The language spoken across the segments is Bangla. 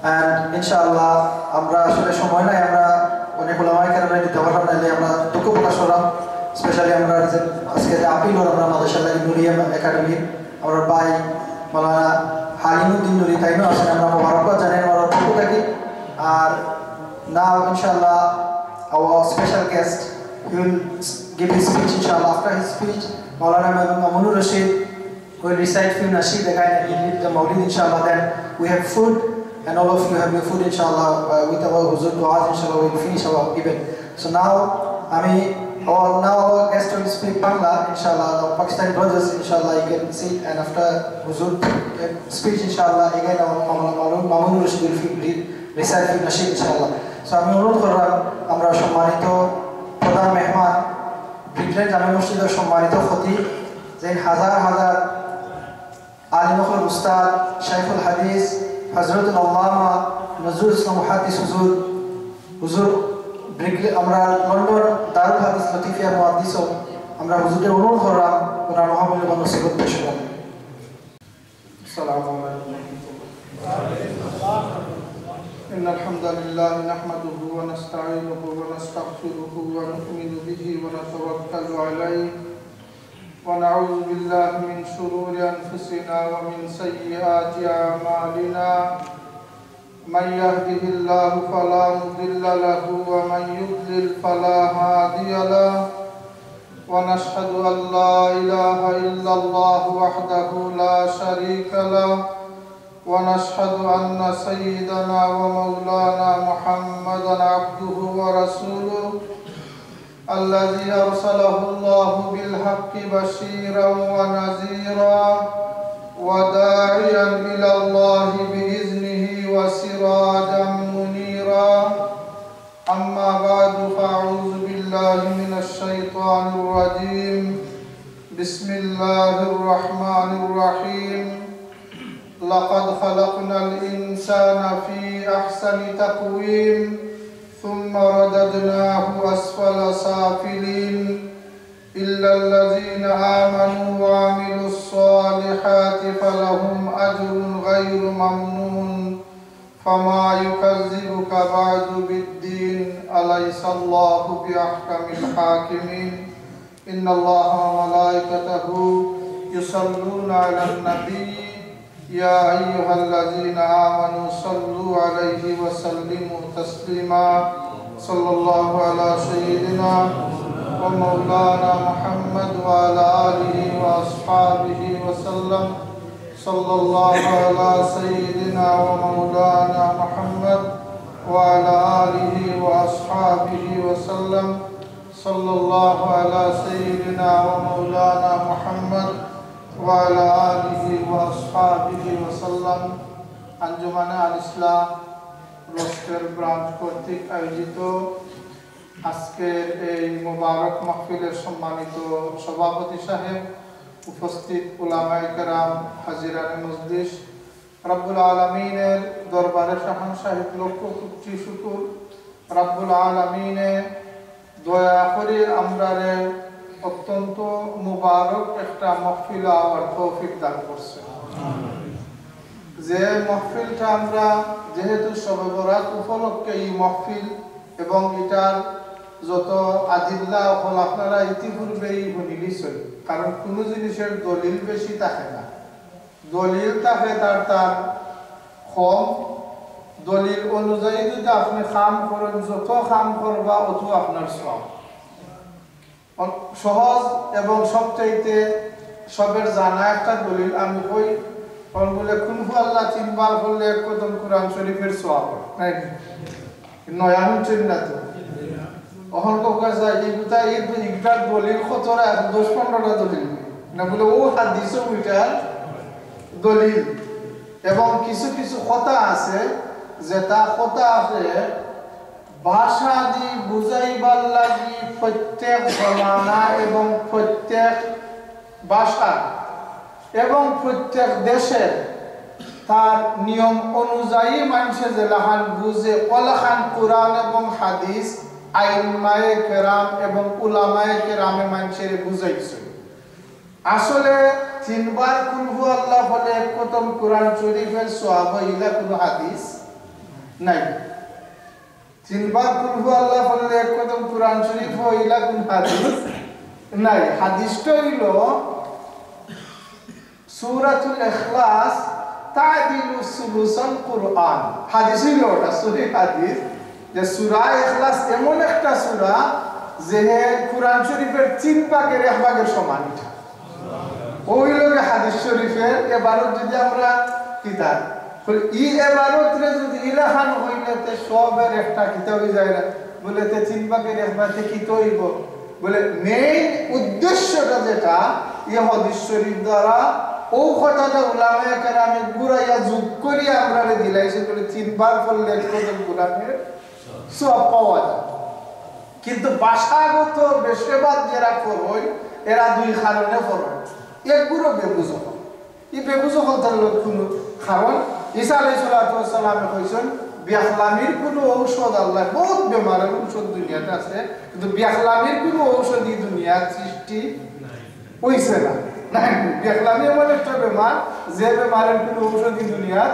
and ইনশাআল্লাহ আমরা আসলে সময় নাই আমরা অনেক ওলামায়ে কেরামের দিতে পারলাম না আমরা দুঃখ প্রকাশ করলাম স্পেশালি আমরা আজকে যে আপিল হল আমরা মাদ্রাসা নুরিয়া একাডেমি আমরা ভাই মাওলানা হালিমউদ্দিন নুরি তাইনো আছেন আমরা মোবারকবাদ জানাই আমরা পক্ষ থেকে আর now inshallah our special guest he will give his speech inshallah after his speech Maulana Mamunur Rashid will recite few nasheed again and he lead the Mawlid inshallah then we have food and all of you have your food inshallah with our huzur du'as inshallah we will finish our event so now now our guest will speak Bangla inshallah the Pakistani brothers inshallah you can sit and after huzur speech inshallah again our Mamunur Rashid will recite few nasheed inshallah so আমি অনুরোধ করলাম আমরা সম্মানিত প্রধান মেহমান ব্রিকলেন জামে মসজিদের সম্মানিত খতিব যে হাজার হাজার আলিমুল উস্তাদ শাইখুল হাদিস হযরতুল আল্লামা নজরুল ইসলাম মুহাদ্দিস হুজুর ব্রিকলেন আমরা লন্ডন দারুল হাদিস লতিফিয়া মুহাদ্দিস আমরা হুজুরের অনুরোধ করলাম ওনার মহামূল্যবান নসিহত পেশ করেন আসসালামু আলাইকুম إن الحمد لله نحمده ونستعينه ونستغفره ونؤمن به ونتوكل عليه ونعوذ بالله من شرور أنفسنا ومن سيئات أعمالنا من يهده الله فلا مضل له ومن يضلل فلا هادي له ونشهد أن لا إله إلا الله وحده لا شريك له ونشهد أن سيدنا ومولانا محمدا عبده ورسوله الذي أرسله الله بالحق بشيرا ونذيرا وداعيا إلى الله بإذنه وسراجا منيرا أما بعد فأعوذ بالله من الشيطان الرجيم بسم الله الرحمن الرحيم لقد خلقنا الإنسان في أحسن تقويم ثم رددناه أسفل سافلين إلا الذين آمنوا وعملوا الصالحات فلهم أجر غير ممنون فما يكذبك بعد بالدين أليس الله بأحكم الحاكمين إن الله وملائكته يصلون على النبي يا أيها الذين آمنوا صلوا عليه وسلموا تسليما صلى الله على سيدنا ومولانا محمد وعلى آله وأصحابه وسلم صلى الله على سيدنا ومولانا محمد وعلى آله وأصحابه وسلم صلى الله على سيدنا ومولانا محمد وعلى آله وأصحابه وسلم আঞ্জুমানে আল ইসলাম রোস্টার ব্রাঞ্চ কর্তৃক আয়োজিত আজকের এই মোবারক মাহফিলের সম্মানিত সভাপতি সাহেব উপস্থিত উলামায়ে কেরাম হাজিরানে মজলিস রব্বুল আলামিনের দরবারে শাহান সাহেব লক্ষ কোটি শুকর রব্বুল আলামিনে দয়া করে আমরারে অত্যন্ত মুবারক একটা মাহফিল আর তৌফিক দান করছে যে মাহফিলটা আমরা যেহেতু শবে বরাত উপলক্ষে এই মাহফিল এবং এটার যত আদিল্লা হল আপনারা ইতিপূর্বেই শুনিলিছেন কারণ কোনো জিনিসের দলিল বেশি থাকে না দলিল থাকে তার কম দলিল অনুযায়ী যদি আপনি কাম করেন যত কাম করবা অত আপনার সব সহজ এবং সবচাইতে সবের জানা একটা দলিল আমি কই বলে খুনফু আল্লাহ তিনবার বললে এক কদম কোরআন শরীফের সওয়াব নাই নয়া হুনছেন না তো অহন কোকা যায় এই ইকটার দলিল কতরা 10-15টা দলিল না বলে ও হাদিস ওইটা দলিল এবং কিছু কিছু কথা আছে যেটা কথা আছে ভাষা দি বুঝাইবার লাগি প্রত্যেক জমানা এবং প্রত্যেক ভাষা এবং প্রত্যেক দেশের তার নিয়ম অনুযায়ী মানুষে যে লাহান বুঝে ওলাহান কোরআন এবং হাদিস আইমায়ে কেরাম এবং উলামায়ে কেরামে মানুষের বুঝাইছে আসলে তিনবার কুল হু আল্লাহ বলে এক কদম কোরআন শরীফের সওয়াব ইলা কোন হাদিস নাই তিনবার কুল হু আল্লাহ বললে এক কদম কুরআন শরীফ হইলা কোন হাদিস নাই হাদিসটা হইল সূরাতুল ইখলাস তা'দিলু সুলুসাল কুরআন হাদিস হইল ওটা সহিহ হাদিস যে সূরা ইখলাস এমন একটা সূরা যে কুরআন শরীফের 3 ভাগের 1 ভাগের সমান এটা ওই লগে হাদিস শরীফের ইবারত যদি আমরা কিতাব বলে ই ইবারত রে যদি ইলাহান হইলে তে সবের একটা কিতাব হই যায় না বলে তে 3 ভাগের 1 ভাগে কি তৈব বলে মেইন উদ্দেশ্যটা যেটা এই হাদিস শরীফ দ্বারা ও কথাটা উলামায়ে কেরামে গুরাইয়া যোগ করি আমরারে দিলাইছে বলে 3 বার পড়লে কত গুনাহের সওয়াব পাওয়া যায় কিন্তু ভাষাগত বেশবাদ যারা করয় এরা দুই কারণে করয় একগুলো বেবুজহ এই বেবুজহ তার কোনো কারণ ঈসা আলাইহিস সালাম কইছেন বিয়াখলামির কোনো ঔষধ আল্লাহ বহুত বেমারের ঔষধ দুনিয়াতে আছে কিন্তু বিয়াখলামির কোনো ঔষধ এই দুনিয়ার সৃষ্টি হইছে না নাই বিয়াখলামি এমন একটা বেমার যে বেমারের কোনো ঔষধ এই দুনিয়ার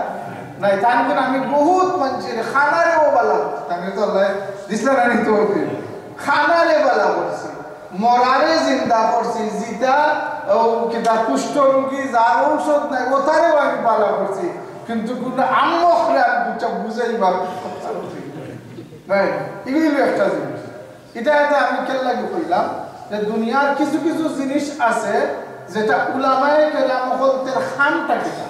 নাই তার কারণে আমি বহুত মানুষের খানারেও বালা তাকে তো আল্লাহ দিছলা রানি তো খানারে বালা করছি মরারে জিন্দা করছি জিতা ও কিটা কুষ্ঠ রোগী যার ঔষধ নাই ওটারেও আমি বালা করছি কিন্তু কোন আম্মখরে আমি কিছু বুঝাইবা নাই এগুলো একটা জিনিস এটা আমি কেল্লাগে কইলাম যে দুনিয়ার কিছু কিছু জিনিস আছে যেটা উলামায়ে কেরাম হলতের খামটা কিটা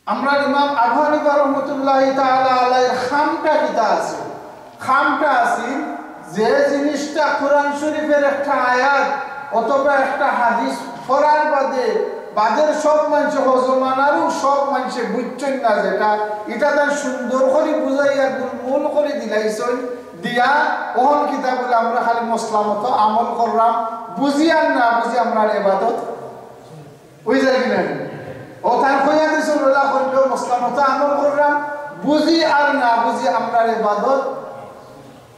আমরা ইমাম আবু হানিফা রাহমাতুল্লাহি তাআলা আলাইহির খামটা কিটা আছে খামটা আছে যে জিনিসটা কোরআন শরীফের একটা আয়াত অথবা একটা হাদিস পড়ার বাদের সব মানুষ হজমানারও সব মানুষে বুঝছেন না যেটা এটা তার সুন্দর করে বুঝাইয়া মূল করে দিলাইছেন দিয়া ওহন কিতাব বলে আমরা খালি মশলা মতো আমল করলাম বুঝি আর না বুঝি আমরা ইবাদত ওই যায় কিনা ও তার কইয়া দিয়েছিল ওলা করলেও মশলা মতো আমল করলাম বুঝি আর না বুঝি আমরা ইবাদত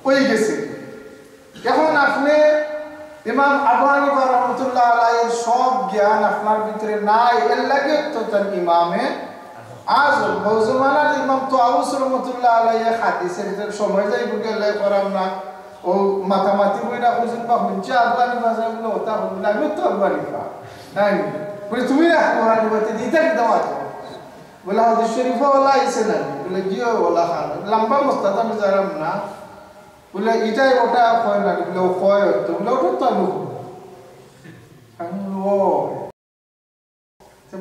ওই গেছে এখন আপনি ইমাম আবু হানিফা রাহমাতুল্লাহ আলাইহির সব জ্ঞান আপনার ভিতরে নাই এর লাগে তো তার ইমামে আজম বজমানার ইমাম তাওউস রাহমাতুল্লাহ আলাইহি হাদিসের সময় যাই বুঝলে করাম না ও মাথামাতি বইরা বুঝিন বা হুঁচা আবু হানিফা বলে ওটা বলে আমি তো আবু হানিফা নাই বলে তুমি না আবু হানিফা দিতে কি দাও বলে হাদিস শরীফ ওলা আইছে না বলে জিও ওলা খান লম্বা মুস্তাদ আমি জারাম না বলে এটাই ওটা কয় না বলে ও কয় তো বলে ওটা তো আমি ও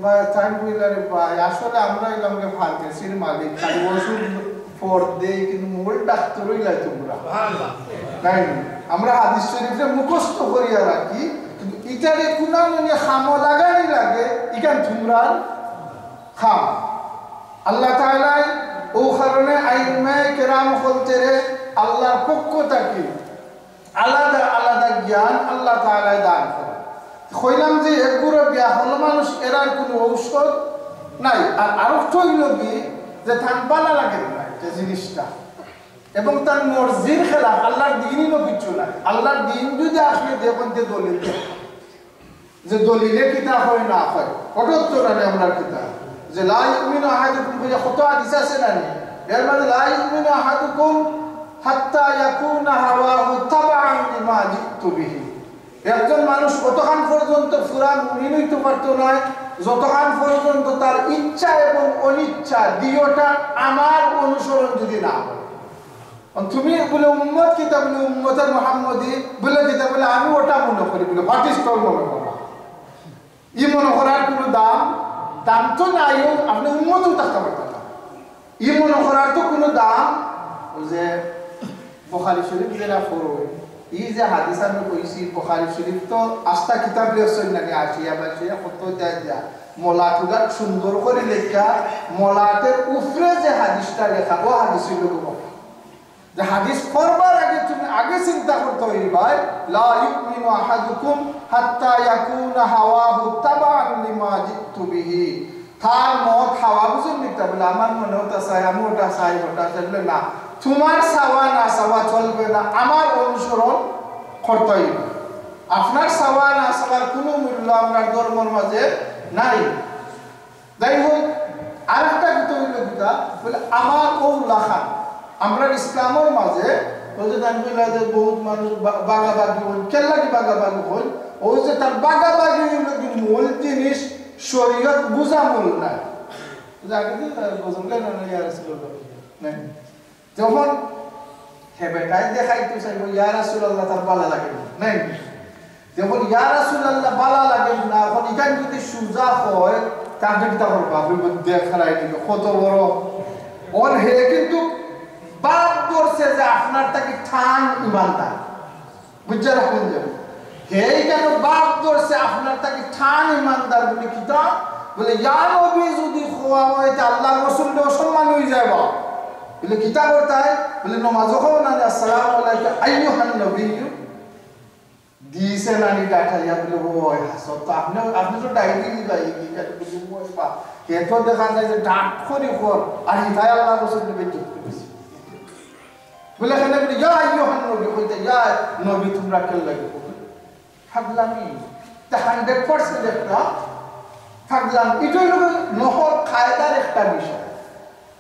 ভাই টাইম বইলারে ভাই আসলে আমরা এলামকে ফার্মেসির মালিক খালি ওষুধ ফর দেই কিন্তু মূল ডাক্তারই লাই তোমরা তাই আমরা হাদিস শরীফে মুখস্থ করিয়া রাখি কিন্তু এটারে কোনা নিয়ে খামো লাগানি লাগে ইকান তোমরা খাম আল্লাহ তাআলা ও কারণে আইমায়ে কেরাম বলতেরে আল্লাহর পক্ষ থেকে আলাদা আলাদা জ্ঞান আল্লাহ তাআলা দান করেন কইলাম যে একগুলো বিয়া হল মানুষ এরার কোনো ঔষধ নাই আর আরেকটা হইল কি যে থাকবানা লাগে না যে জিনিসটা এবং তার মর্জির খেলাফ আল্লাহর দিনই কিছু নাই আল্লাহর দিন যদি আসলে দেখুন যে দলিল যে দলিলে কিতাব হয় না হয় অটোত্তর আনে আমরা কিতাব যে লা ইউমিনু আহাদুকুম যে কত হাদিস আছে না এর মানে লা ইউমিনু আহাদুকুম হাত্তা ইয়াকুনা হাওয়াহু তাবাআন লিমা জিতু বিহি একজন মানুষ কতক্ষণ পর্যন্ত পুরা মুমিন হইতে পারতো না যতক্ষণ পর্যন্ত তার ইচ্ছা এবং অনিচ্ছা দুইটা আমার অনুসরণ যদি না হয় তুমি বলে উম্মত কিতাব বলে উম্মতের মুহাম্মদি বলে কিতাব বলে আমি ওটা মনে করি বলে হোয়াট ইজ কল মনে করা ই মনে করার কোনো দাম তো নাই আপনি উম্মতও থাকতে পারতেন না ই মনে করার তো কোনো দাম যে বুখারী শরীফ যেটা পড়ো এই যে হাদিস আমি কইছি বুখারী শরীফ তো আস্থা কিতাব লেখছেন নাকি আসিয়া বাসিয়া কত দেয়া মোলাটুগা সুন্দর করে লেখা মোলাটের উপরে যে হাদিসটা লেখা ও হাদিস হইল যে হাদিস পড়বার আগে তুমি আগে চিন্তা করতে হইবা লা ইউমিনু আহাদুকুম হাত্তা ইয়াকুনা হাওয়াহু তাবাআন লিমা জিতু বিহি তার মত হাওয়া বুঝুন নিতে বলে আমার মনে হতা চাই আমি ওটা চাই ওটা চাইলে না তোমার চাওয়া না চাওয়া চলবে না আমার অনুসরণ করতে হইবে আপনার চাওয়া না চাওয়ার কোনো মূল্য আপনার ধর্মের মাঝে নাই যাই হোক আরেকটা কথা হইল কিতা বলে আমার ওলা খান আমরা ইসলামের মাঝে ওই যে দান কইলা যে বহুত মানুষ বাগাবাগি হল কেল্লা কি বাগাবাগি হল ওই যে তার বাগাবাগি মূল জিনিস শরীয়ত বুঝা মূল নাই যাকে বুঝুন কেন ইয়া রাসূলুল্লাহ নাই যখন হে বেটাই দেখাইতে চাইব ইয়া রাসূলুল্লাহ তার ভালো লাগে নাই যখন ইয়া রাসূলুল্লাহ ভালো লাগে না এখন এখান যদি সুজা হয় তাহলে তার বাপের মধ্যে খেলাই দিবে কত বড় ওর হে কিন্তু বাপ ধরছে যে আপনার তাকে ঠান ইমানদার বুঝতে রাখুন যাবে হে কেন বাপ ধরছে আপনার তাকে ঠান ইমানদার বলে কিতাব বলে ইয়া নবী যদি খোয়া হয় তা আল্লাহ রাসূলকে অসম্মান হয়ে যায় বা বলে কিতাব তাই বলে নামাজ হয় না আসসালামু আলাইকুম আইয়ুহান নবী দিছে নানি ডাটাইয়া বলে ওই হাসত তো আপনি তো ডাইরি দিবাই কি এটা বলে ওই বা কে তো দেখা যায় যে ডাক করে কর আর হিদায় আল্লাহ রাসূলকে বেজ্জত করেছে বলে কেন বলে ইয়া আইয়ুহান নবী কইতে ইয়া নবী তোমরা কেন লাগে ফাগলামি তা 100% একটা ফাগলাম এটাই হলো নহর কায়দার একটা বিষয়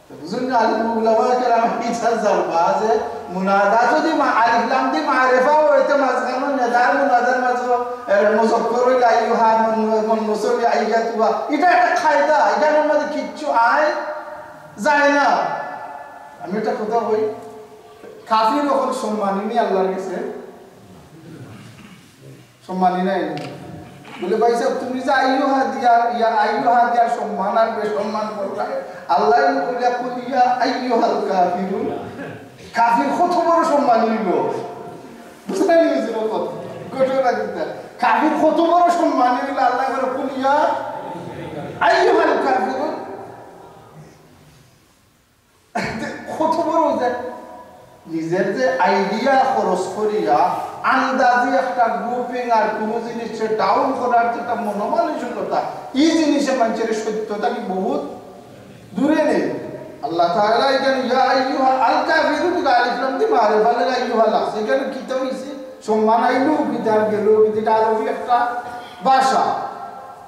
তো বুঝুন আলিম উলামা কেরাম ইচ্ছা জানবা যে মুনাদা যদি আলিফ লাম দি মারিফা হইতে মাঝখানে নেদার মুনাদার মাঝে মুজাক্কার হইলে আইয়ুহা মুনসুব আইয়াতুহা এটা একটা কায়দা এটার মধ্যে কিচ্ছু আয় যায় না আমি এটা কথা বই কাফির যখন সম্মানী নি আল্লাহর কাছে সম্মানী নাই বলে ভাই সাহেব তুমি যে আইয়ুহা দিয়া সম্মান আর বেসম্মান করলা আল্লাহ কইলা কুলিয়া আইয়ুহাল কাফিরুন কাফির কত বড় সম্মান নিল বুঝতে নিয়েছিল কত ঘটনা কিন্তু কাফির কত বড় সম্মান নিল আল্লাহ বলে কুলিয়া আইয়ুহাল কাফিরুন কত বড় যে নিজের যে আইডিয়া খরচ করিয়া আন্দাজি একটা গ্রুপিং আর কোনো জিনিসের ডাউন করার যেটা মনোমানসিকতা এই জিনিসে মানুষের সত্যতা কি বহুত দূরে নেই আল্লাহ তাআলা এখানে ইয়া আইয়ুহা আল কাফিরুন আলিফ লাম দি মারিফা লা আইয়ুহা লা এখানে কি তো হইছে সম্মান আইলো বিদার গেল বিদিটা আরবি একটা ভাষা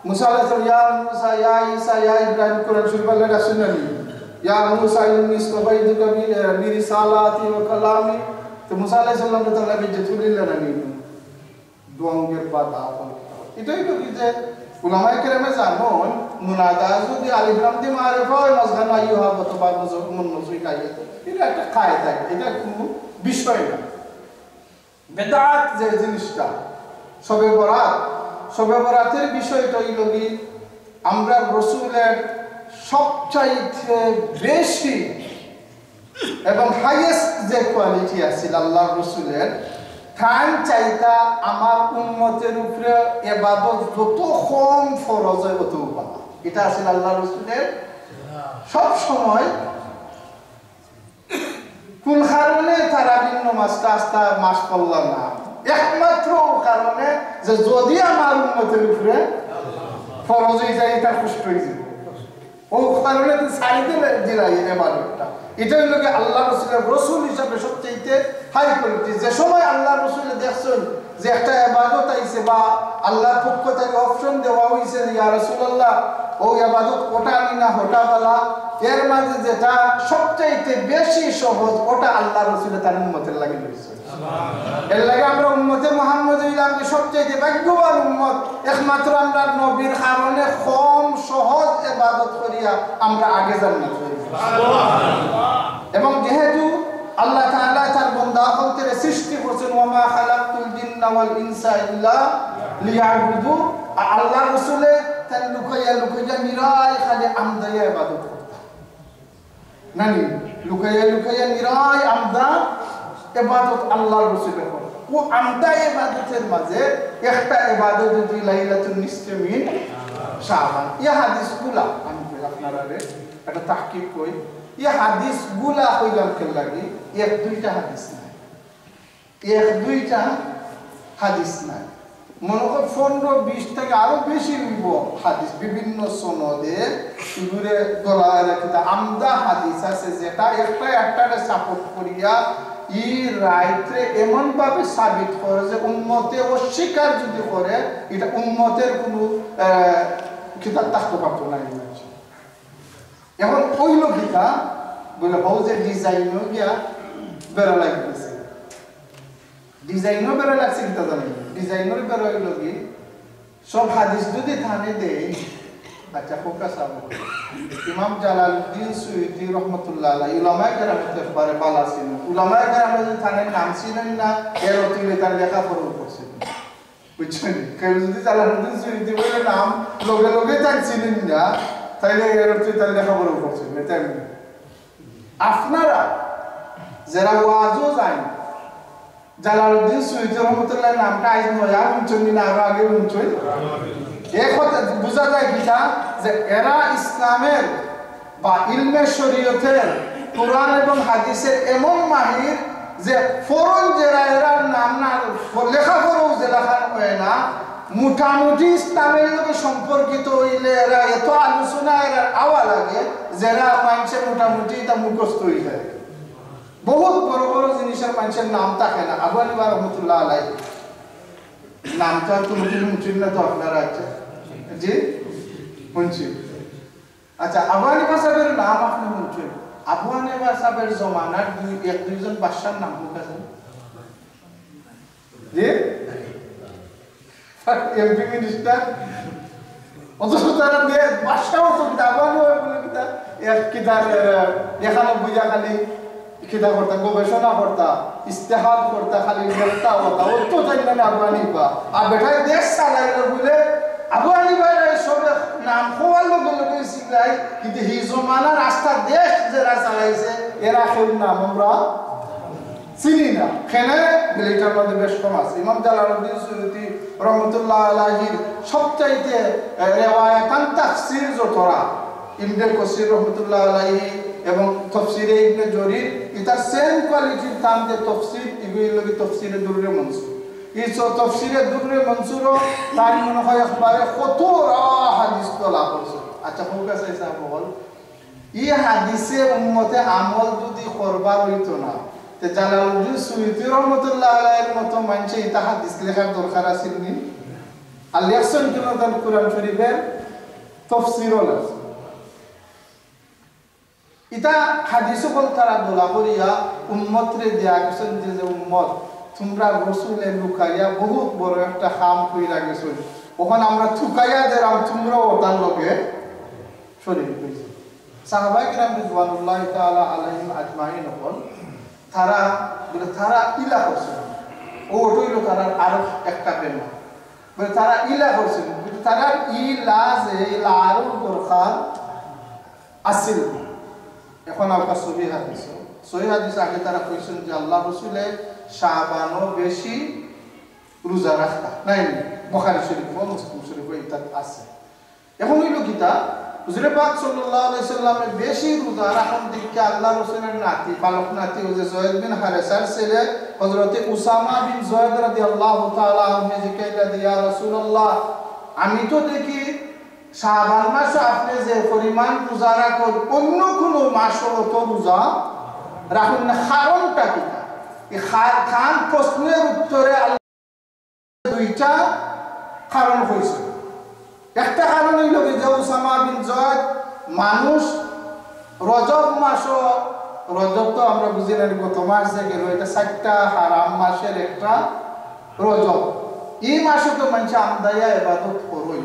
মুসা আলাইহিস সালাম ইয়া মুসা ইয়া ঈসা ইয়া ইব্রাহিম কোরআন শরীফ আল্লাহ রাসূলুল্লাহ ইয়া মুসা ইন্নী ইসতাফাইতুকা বিরিসালাতি ওয়া কালামি তো মুসা আলাইহিস সালাম তো আল্লাহ বেজ্জত করিলেন না নি দোঙ্গের পাতা এটাই তো কি যে উলামায়ে কেরামে জানুন মুনাদা যদি আলিফ লাম দি মারিফা হয় মাঝখানে আইয়ুহা অথবা মুনসুই কাইয়াত এটা একটা কায়দা এটা কোনো বিষয় না বেদাত যে জিনিসটা শবে বরাতের বিষয়টা হইল কি আমরা রাসূলের সবচাইতে বেশি এবং হাইয়েস্ট যে কোয়ালিটি আছে আল্লাহর রাসূলের খান চাইতা আমার উম্মতের উপরে ইবাদত যত কম ফরজ হয় তত পাবা এটা আছে আল্লাহর রাসূলের সব সময় কোন কারণে তারা ভিন্ন মাসটা মাস পড়ল না একমাত্র কারণে যে যদি আমার উম্মতের উপরে ফরজ হয়ে যায় এটা কষ্ট হয়ে যাবে ও কারণে সাইডে দিলাই ইবাদতটা এটা হলো কি আল্লাহ রাসূলের রাসূল হিসেবে সবচেয়ে হাই কোয়ালিটি যে সময় আল্লাহ রাসূল দেখছেন যে একটা ইবাদত আইছে বা আল্লাহর পক্ষ থেকে অপশন দেওয়া হইছে যে ইয়া রাসূলুল্লাহ ও ইবাদত ওটা না হটাবালা এর মাঝে যেটা সবচেয়ে বেশি সহজ ওটা আল্লাহ রাসূলের তার উম্মতের লাগি হইছে সুবহানাল্লাহ এর লাগি আমরা উম্মতে মুহাম্মদ হইলাম যে সবচেয়ে ভাগ্যবান উম্মত একমাত্র আমরা নবীর কারণে কম সহজ ইবাদত করিয়া আমরা আগে জান্নাত হইব সুবহানাল্লাহ এবং যেহেতু আল্লাহ তাআলা তার বান্দাদের সৃষ্টি করেছেন ওয়া মা খালাকতুল জিন্না ওয়াল ইনসা ইল্লা লিয়াবুদু আল্লাহ রাসূলে তার লুকাইয়া নিরাই খালি আমদায়া ইবাদত করতেন নানি লুকাইয়া নিরাই আমদা ইবাদত আল্লাহর রাসূলের করতেন ও আমদা ইবাদতের মাঝে একটা ইবাদত যদি লাইলাতুন নিসফি মিন শাবান এই হাদিসগুলা আমি আপনারা একটা তাহকিক কই এই হাদিসগুলা কইলাম কে লাগি এক দুইটা হাদিস নাই মনে কর 15-20 থেকে আরো বেশি হইব হাদিস বিভিন্ন সনদে এগুলো গলা রাখতে আমদা হাদিস আছে যেটা একটা সাপোর্ট করিয়া ই রাইটে এমন ভাবে সাবিত করে যে উম্মতে অস্বীকার যদি করে এটা উম্মতের কোনো কিতাব থাকতে পারতো না এখন ওই লোকিতা বলে হাউজে ডিজাইনও গিয়া বেড়া লাগতেছে ডিজাইনও বেড়া লাগছে কিতা জানি ডিজাইনের বেড়া হইল কি সব হাদিস যদি থানে দেয় আচ্ছা ফোকাস আবো ইমাম জালালউদ্দিন সুয়ুতি রহমাতুল্লাহ আলাইহি উলামায়ে কেরামতে পারে বালা ছিল উলামায়ে কেরামে যদি থানে নাম ছিলেন না এর অতিলে তার লেখা পড়া করছে বুঝছেন কেউ যদি জালালউদ্দিন সুয়ুতি বলে নাম লগে লগে তার ছিলেন না তাইলে এর অতিলে তার লেখা পড়া করছে তাই আপনারা যারা ওয়াজও যায় জালালউদ্দিন সুয়ুতি রহমাতুল্লাহ নামটা আইজ নয়া উঞ্চন না আগে উঞ্চন এক কথা বোঝা যায় কিনা যে এরা ইসলামের বা ইলমে শরীয়তের কোরআন এবং হাদিসের এমন মাহির যে ফরন যারা এরা নাম না লেখাপড়াও যে লেখা হয় না মোটামুটি ইসলামের লোকে সম্পর্কিত হইলে এরা এত আলোচনা এরা আওয়া লাগে যারা মানুষের মোটামুটি এটা মুখস্থ হয়ে যায় বহুত বড় বড় জিনিসের মানুষের নাম থাকে না আবু হানিফা রহমাতুল্লাহ আলাইহি নামটা তো মুঠিন না তো আপনারা আছে জি শুনছি আচ্ছা আবু হানিফা সাহেবের নাম আপনি শুনছেন আবু হানিফা সাহেবের জমানার দুইজন বাদশার নাম মুখাছেন জি এমপি মিনিস্টার অথচ তারা বাদশাও তো আবু হানিফা বলে কিতা এখানে বুঝা খালি কিতা করতা গবেষণা করতা ইস্তেহাদ করতা খালি দেখতা হতা ও তো জানি না আবু হানিফা আর বেটায় দেশ চালাইলো বলে আবু হানিফা সব নাম খোয়ার লোক শিখলাই কিন্তু হি জমানা রাস্তা দেশ যারা চালাইছে এরা কেউ নাম আমরা চিনি না খেলে এটার মধ্যে বেশ কম আছে ইমাম জালালউদ্দিন সুয়ুতি রহমতুল্লাহ আলাইহির সবচাইতে রেওয়ায়াতান তাফসীর যতরা ইবনে কাসির রহমতুল্লাহ আলাইহি এবং তাফসীরে ইবনে জরির এটা সেম কোয়ালিটির তামতে তাফসীর এগুলো কি তাফসীরে দুররে মনসুর এই তাফসীরে দুররে মনসুরও তার মনে হয় একবারে কত হাদিস তোলা করছে আচ্ছা ফোকাস আছে বল এই হাদিসে উম্মতে আমল যদি করবার হইতো না তে জালালউদ্দিন সুয়ুতি রহমাতুল্লাহ আলাইহির মতো মানুষে এটা হাদিস লেখার দরকার আছিল নি আর লেখছেন কেন তার কোরআন শরীফের তাফসীরও লেখছেন ইতা হাদিসও বল তারা বলা করিয়া উম্মতরে দেয়া গেছেন যে উম্মত তোমরা রাসূলের লুকাইয়া বহুত বড় একটা কাম কইরা গেছো ওখানে আমরা থুকাইয়া দেরাম তোমরাও তার লগে শরীক হইছে সাহাবায়ে কিরাম রিদওয়ানুল্লাহি তাআলা আলাইহিম আজমাইন হল তারা ইলা করছে ও ওইলো তারা আরো একটা প্রেম বলে তারা ইলা করছে তারা ইলা যে ইলারুল দরকার আসিল এখন আপনার সহি হাদিস আগে তারা কইছেন যে আল্লাহ রাসূলে শাবানও বেশি রোজা রাখতা নাই বুখারী শরীফ ও মুসলিম শরীফ এটা আছে এখন হইল কিতা হুজুরে পাক সাল্লাল্লাহু আলাইহি সাল্লামের বেশি রোজা রাখার দিকে আল্লাহ রাসূলের নাতি পালক নাতি ও যে যায়েদ বিন হারেসার ছেলে হযরত উসামা বিন যায়েদ রাদিয়াল্লাহু তাআলা আনহু যে কইলা ইয়া রাসূলুল্লাহ আমি তো দেখি শাবান মাসে আপনি যে পরিমাণ রোজা রাখেন অন্য কোনো মাসও তো রোজা রাখুন না কারণটা কি এই খান প্রশ্নের উত্তরে আল্লাহ দুইটা কারণ হইছে একটা কারণ হইল যে উসামা বিন যায়েদ মানুষ রজব মাসও রজব তো আমরা বুঝি না গত মাস যে গেল এটা 4টা হারাম মাসের একটা রজব এই মাসে তো মানুষ আমদায়া ইবাদত করই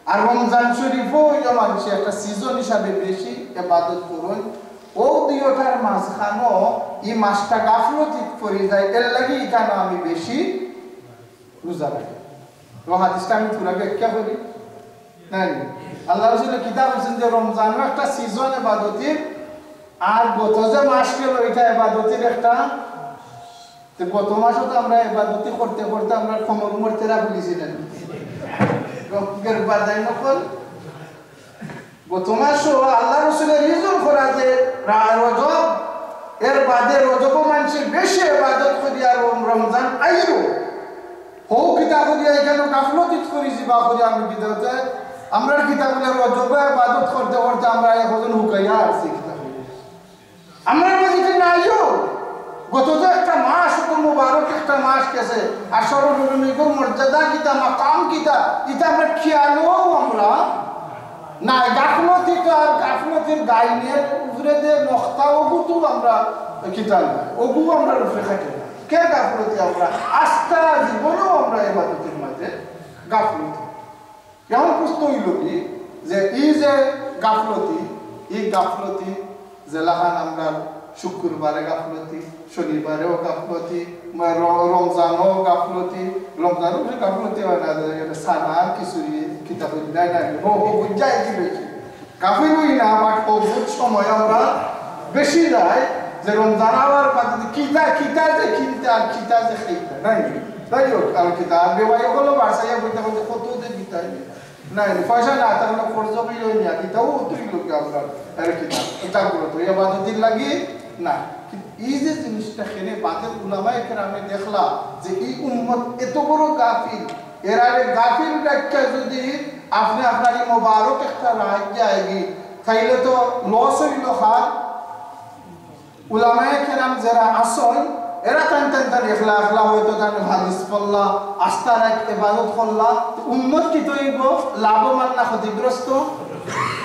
আর রমজান শরীফও হইল মানুষ একটা সিজন হিসাবে বেশি ইবাদত করই ও দুইটার মাঝখানো এই মাসটা গাফলতি পড়ে যায় এর লাগি এটা না আমি বেশি রোজা রাখি তো হাদিসটা আমি পুরো ব্যাখ্যা করি নাই আল্লাহ রাসূল কিতাব বলেছেন যে রমজানও একটা সিজন ইবাদতের আর গত যে মাস গেল এটা ইবাদতের একটা তো গত মাসও তো আমরা ইবাদতি করতে করতে আমরা কোমর মরতেরা ভুলিছিলেন রকের বাদাই নকল গত মাসও আল্লাহ রাসূলের রিজন করা যে রজব এর বাদে রজব মানসি বেশি ইবাদত করি আর রমজান আইরো হো কিতাব দিয়া এখানে গাফলতি করিছি বা করি আমি বিদাতে আমরা কিতাবগুলো রজবে ইবাদত করতে করতে আমরা এখন হুকাইয়া আছি কিতাব আমরা বুঝি না আইও গত যে একটা মাস তো মুবারক একটা মাস গেছে আসর নবীর মর্যাদা কিতা মাকাম কিতা এটা আমরা খেয়ালও আমরা না গাফলতি তো আর গাফলতির গাইনের উপরে দিয়ে নখতাও কত আমরা কিতাল ওগু আমরা রূপে খাইতে না কে গাফলতি আমরা আস্থা জীবনেও আমরা ইবাদতের মাঝে গাফলতি কেমন প্রশ্ন হইল কি যে এই যে গাফলতি এই গাফলতি জেলাখান আমরা শুক্রবারে গাফলতি শনিবারেও গাফলতি রমজানও গাফলতি রমজানও গাফলতি হয় না সানার খিচুড়ি কিতাব দেয় না বুঝাই কি বেশি গাফিলই না বাট অবুধ সময় আমরা বেশি যায় যে রমজান আবার কিতা কিতা যে কিনতে আর কিতা যে খাইতে নাই তাই হোক আর কিতা বেবাই হলো বাসাইয়া বইতে বলতে কত যে কিতা নাই পয়সা না তাহলে খরচ হইল না কিতাও তুই লোক আমরা আর কিতা জাগ্রত ইবাদতের লাগি না এই যে জিনিসটা খেলে বাদের উলামায়ে কেরামে দেখলা যে এই উম্মত এত বড় গাফিল এর আগে গাফিল একটা যদি আপনি আপনার মোবারক একটা রায় যায়গি তাইলে তো লস হইল খান উলামায়ে কেরাম যারা আসল এরা টান এখলা এখলা হয়তো তার হাদিস পড়লা আস্থা রাখ ইবাদত করলা উম্মত কি তৈব লাভবান না ক্ষতিগ্রস্ত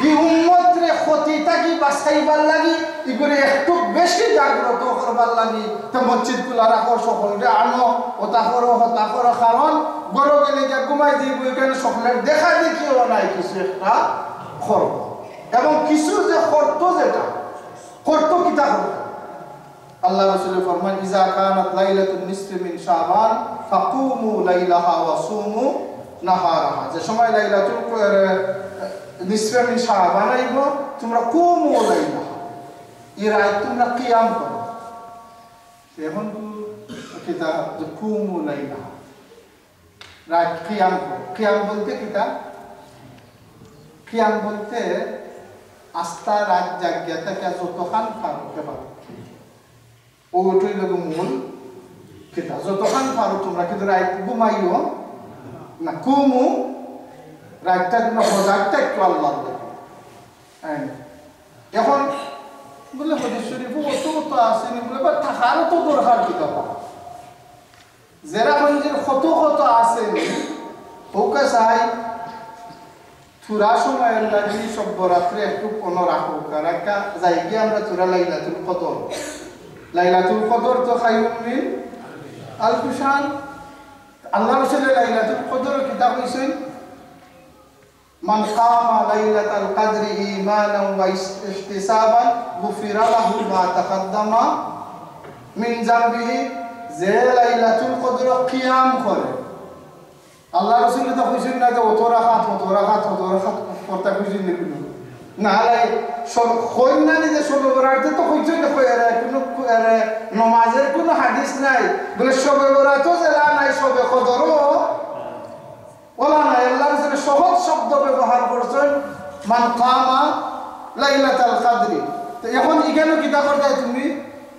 এই উম্মত রে ক্ষতিটা কি বাঁচাইবার লাগি এগুলো একটু বেশি জাগ্রত করবার লাগি তো মসজিদ গুলা রাখো সকলকে আনো ওটা করো কারণ বড় গেলে যা ঘুমাই দিব এখানে সকলের দেখা দেখিও নাই কিছু একটা করব এবং কিছু যে করতো যেটা করতো কিতা করতো আল্লাহ রাসূল ফরমান ইজা কানাত লাইলাতুন নিসফি মিন শাবান ফাকুমু লাইলাহা ওয়া সুমু নাহারাহা যে সময় লাইলাতুল নিসফি মিন শাবান আইব তোমরা কুমু লাইলাহা এই রাত তোমরা কিয়াম করো এখন কিতা যে কুমু লাইলাহা রাত কিয়াম করো কিয়াম বলতে কিতা কিয়াম বলতে আস্থা রাত জাগ্যতা কে যতখান পারো কেবল ওইটাই লোক মূল কিতা যতক্ষণ পারো তোমরা কিন্তু রাত ঘুমাইও না কুমু রাতটা তোমরা সজাগটা একটু আল্লাহ এখন বলে হদিস শরীফও অত আসেনি বলে বা থাকারও তো দরকার কিতা পাওয়া যারা মঞ্জিল কত আসেনি ওকে চাই চূড়া সময়ের লাগি সব্বরাত্রি একটু কোনো রাখো কারণ যাই গিয়ে আমরা চূড়া লাইলাতুল কদর লাইলাতুল কদর তো খায়রুম মিন আলফি শাহর আল্লাহ রাসূল লাইলাতুল কদর কিতাব হইছেন মান কামা লাইলাতুল কদরি ঈমানান ওয়া ইহতিসাবান গুফিরা লাহু মা তাকদ্দামা মিন যামবিহি যে লাইলাতুল কদর কিয়াম করে আল্লাহ রাসূল তো কইছেন না যে অত রাকাত করতে কইছেন না লাই সব কইনা যে সব বরাতে তো কইছেন না কইরা কোনো নামাজের কোনো হাদিস নাই বলে সব বরাতো জেলা নাই সব কদরও ওলা নাই আল্লাহ রাসূল সহজ শব্দ ব্যবহার করছেন মান কামা লাইলাতুল কদরি তো এখন এখানে কিতা করতে তুমি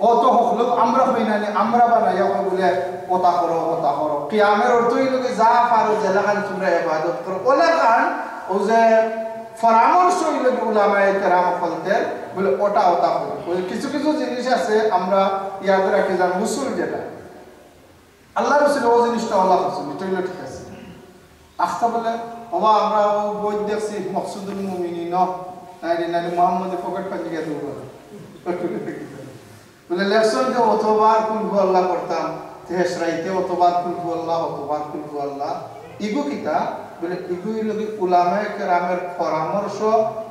অত হলো আমরা হই না আমরা বানাইয়া বলে ওটা করো কিয়ামের অর্থই লোকে যা পারো জেলাখান তোমরা ইবাদত করো ওলা গান ও যে পরামর্শ হইলে উলামায়ে কেরাম বলতেন বলে ওটা করো কিছু জিনিস আছে আমরা ইয়াদ রাখি যান উসুল যেটা আল্লাহ রাসূল ওই জিনিসটা আল্লাহ রাসূল এটা ঠিক আছে আস্থা বলে ওবা আমরা বই দেখছি মাকসুদুল মুমিনিন না মুহাম্মদ ফকট পাঞ্জিয়া দেব বলে লেসন যে অতবার কুলহু আল্লাহ করতাম তেজ রাইতে অতবার কুলহু আল্লাহ ইগো কিতা বলে ইগোই লগে উলামায়ে কেরামের পরামর্শ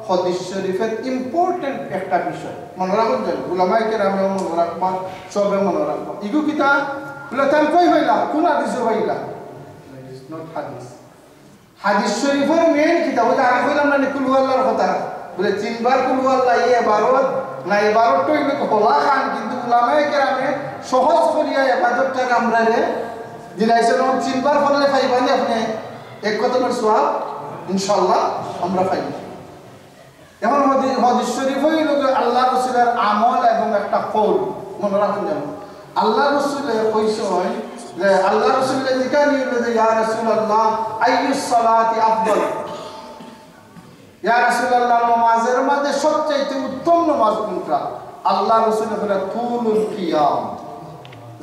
হাদিস শরীফের ইম্পর্টেন্ট একটা বিষয় মনে রাখুন যে উলামায়ে কেরামে মনে রাখবা সবে মনে রাখবা ইগো কিতা বলে তাম কই হইলা কোন হাদিস হইলা ইটস নট হাদিস শরীফের মেইন কিতা ওটা আগে কইলাম না কুলহু আল্লাহর কথা বলে তিনবার কুলহু আল্লাহ এবারত না এবারত তো ইগো হলা খান কিন্তু উলামায়ে কেরামে সহজ করিয়া ইবাদতটাকে আমরা রে দিলাইছেন তিনবার পড়লে পাইবানি আপনি এক কতবার সওয়াব ইনশাআল্লাহ আমরা পাইব এখন হাদিস শরীফ হইল আল্লাহ রাসূলের আমল এবং একটা কওল মনে রাখুন যেন আল্লাহ রাসূলে কইছেন যে আল্লাহ রাসূলে জিকানি যে ইয়া রাসূলুল্লাহ আইয়ুস সালাতি আফদল ইয়া রাসূলুল্লাহ নামাজের মধ্যে সবচেয়ে উত্তম নামাজ কোনটা আল্লাহ রাসূল বলে তুলুল কিয়াম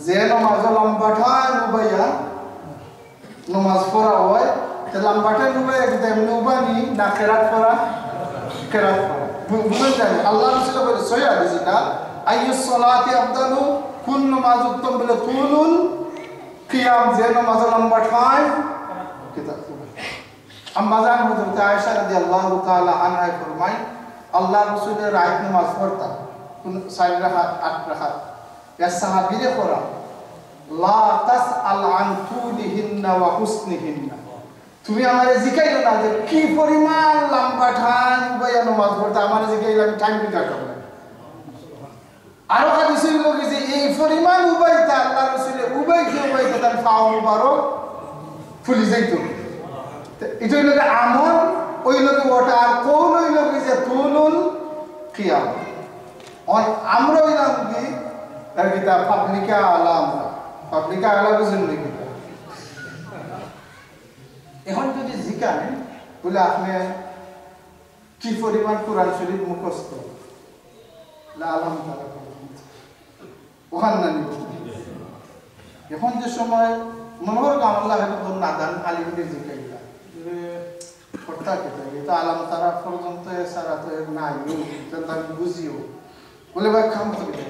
যে নামাজ লম্বাটা নুবাইয়া নামাজ পড়া হয় তে লম্বাটা নুবাই একদম নুবানি না কেরাত পড়া বুঝলেন আল্লাহ রাসূল বলে সহিহ হাদিস এটা আইয়ুস সালাতি আফদালু কোন নামাজ উত্তম বলে তুলুল কিয়াম যে নামাজ লম্বা টাইম কিতাব আম্মা জান হযরত আয়েশা রাদিয়াল্লাহু তাআলা আনহা ফরমায় আল্লাহ রাসূলের রাত নামাজ পড়তা কোন 4 রাকাত 8 রাকাত ইয়া সাহাবীরে পড়া লা তাসআল আন তুলিহিন্না ওয়া হুসনিহিন্না তুমি আমারে জিকাইলো না যে কি পরিমাণ লম্বা টাইম বয়া নামাজ পড়তা আমারে জিকাইলো আমি টাইম কাটাবো আরো হাদিসে লোক যে এই পরিমাণ উবাইতা আল্লাহ রাসূল উবাইতা তার ফাও মুবারক ফুলি যাইতো এটা হইল আমল ওই লোক ওটা আর কোন ওই লোক যে তুলুল কিয়াম আমরা হইলাম কি তার কিতাব পাবলিকা আলা বুঝুন নাকি এখন যদি জিকান বলে আপনি কি পরিমাণ কোরআন শরীফ মুখস্থ লালাম তারা ওখান না এখন যে সময় মনোহর কামাল্লাহ এখন নাদান আলিমদের জিকাইলা কর্তা কেটে এটা আলাম তারা পর্যন্ত সারা তো নাই আমি বুঝিও বলে ভাই খাম করে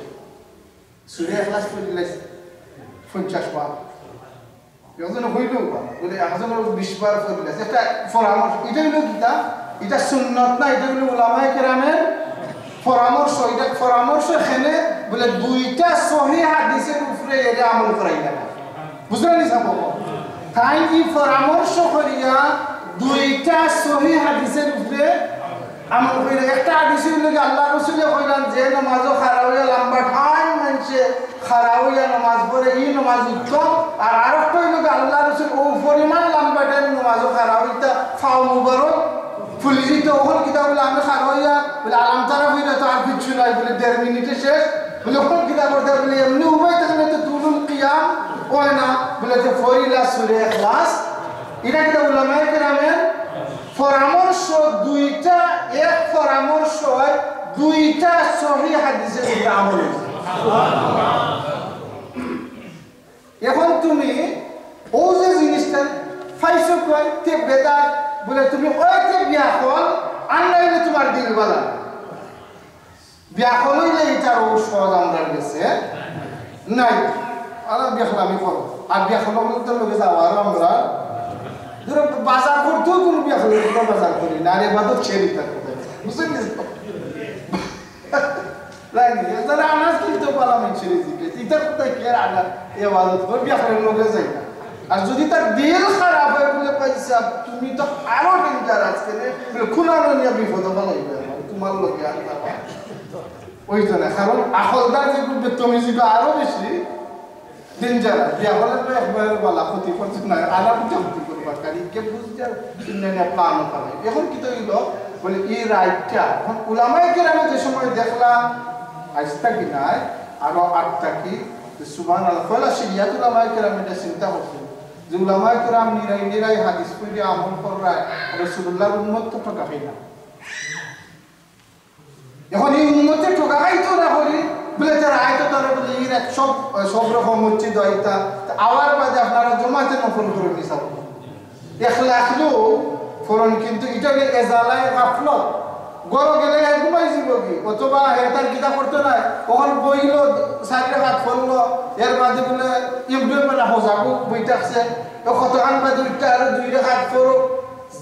সুরিয়া ক্লাস করে দিলে 50 বার এখন হইল বলে এখন 20 বার করে দিলে একটা পরামর্শ এটা হইল কিতা এটা সুন্নত না এটা হইল উলামায়ে কেরামের পরামর্শ এটা পরামর্শ এখানে বলে দুইটা সহিহ হাদিসের উপরে এর আমল করাইলা বুঝলেন নি সাবো তাই কি পরামর্শ করিয়া দুইটা সহিহ হাদিসের উপরে আমল কইরা একটা হাদিস হইল যে আল্লাহ রাসূল কইলেন যে নামাজ খারাপ হইয়া লম্বা টাইম মানছে খারাপ হইয়া নামাজ পড়ে এই নামাজ উত্তম আর আরেকটা হইল যে আল্লাহ রাসূল ও পরিমাণ লম্বা টাইম নামাজ খারাপ হইতা ফাও মুবারক ফুলি দিতে ওখান কিতাব বলে আমি খারাপ হইয়া বলে আলাম তারা হইলে তো আর কিছু নাই বলে 1.5 মিনিটে শেষ বলে ওখান কিতাব পড়তে বলে এমনি উবাই থাকলে তো তুলুল কিয়াম হয় না বলে যে ফরিলা সূরা ইখলাস এটা কিতাব উলামায়ে কেরামের পরামর্শ দুইটা এক পরামর্শ হয় দুইটা সহিহ হাদিসের উপরে আমল এখন তুমি ও যে জিনিসটা ফাইসো কয় তে বেদাত বলে তুমি ওইতে বিয়া হল আনলাইনে তোমার দিল বালা বিয়া হলইলে এটার ঔষধ আমরা গেছে নাই আর বিয়া হল আমি করো আর বিয়া হল বলতে লোকে যাওয়ার আমরা ধরো বাজার করতেও কোনো বিয়া হল বাজার করি না রে বাদক ছেড়ে থাকতে বুঝলেন রাইনি যারা আনাজ কিনতে পারলাম ছেড়ে দিকে ইটার কোথায় কে আনাজ এ বাদক করে বিয়া হলের লোকে যাই না আর যদি তার দিল খারাপ হয় বলে পাইছা তুমি তো আরো ডেঞ্জার আজকে খুনানো নিয়ে বিপদ বানাইবে তোমার লোকে আর ওই জন্য কারণ আখলদার যে করবে তুমি যদি আরো বেশি ডেঞ্জার বিয়া হলে তো একবার বলা ক্ষতি করছে না আলাপ ক্ষতি করবা কারি কে বুঝতে প্লান করে এখন কি তো হইল বলে এই রাইটটা এখন উলামায়ে কেরাম যে সময় দেখলাম আজটা কি নাই আরো আটটা কি সুবহানাল্লাহ ফলা শরিয়াত উলামায়ে কেরাম এটা চিন্তা করছে যে উলামায়ে কেরাম নিরাই হাদিস পড়ে আমল করা রাসূলুল্লাহর উম্মত তো ঠকাই না এখন এই উম্মতে ঠকাই তো না করি বলে যারা আয়তো তারা বলে এই সব রকম হচ্ছে দয়তা আওয়ার বাদে আপনারা জমাতে নফল করে নিসাব এখলাখলো ফরন কিন্তু এটা এজালায় গাফলত গরো গেলে ঘুমাই যাব কি অথবা হেতার কিতা করতে নাই ওখান বইল সাইডে হাত ফললো এর বাদে বলে ইমডে মানে হোজাগো বইতাছে তো কতখান বাদে উঠতে আর দুই হাত ফরো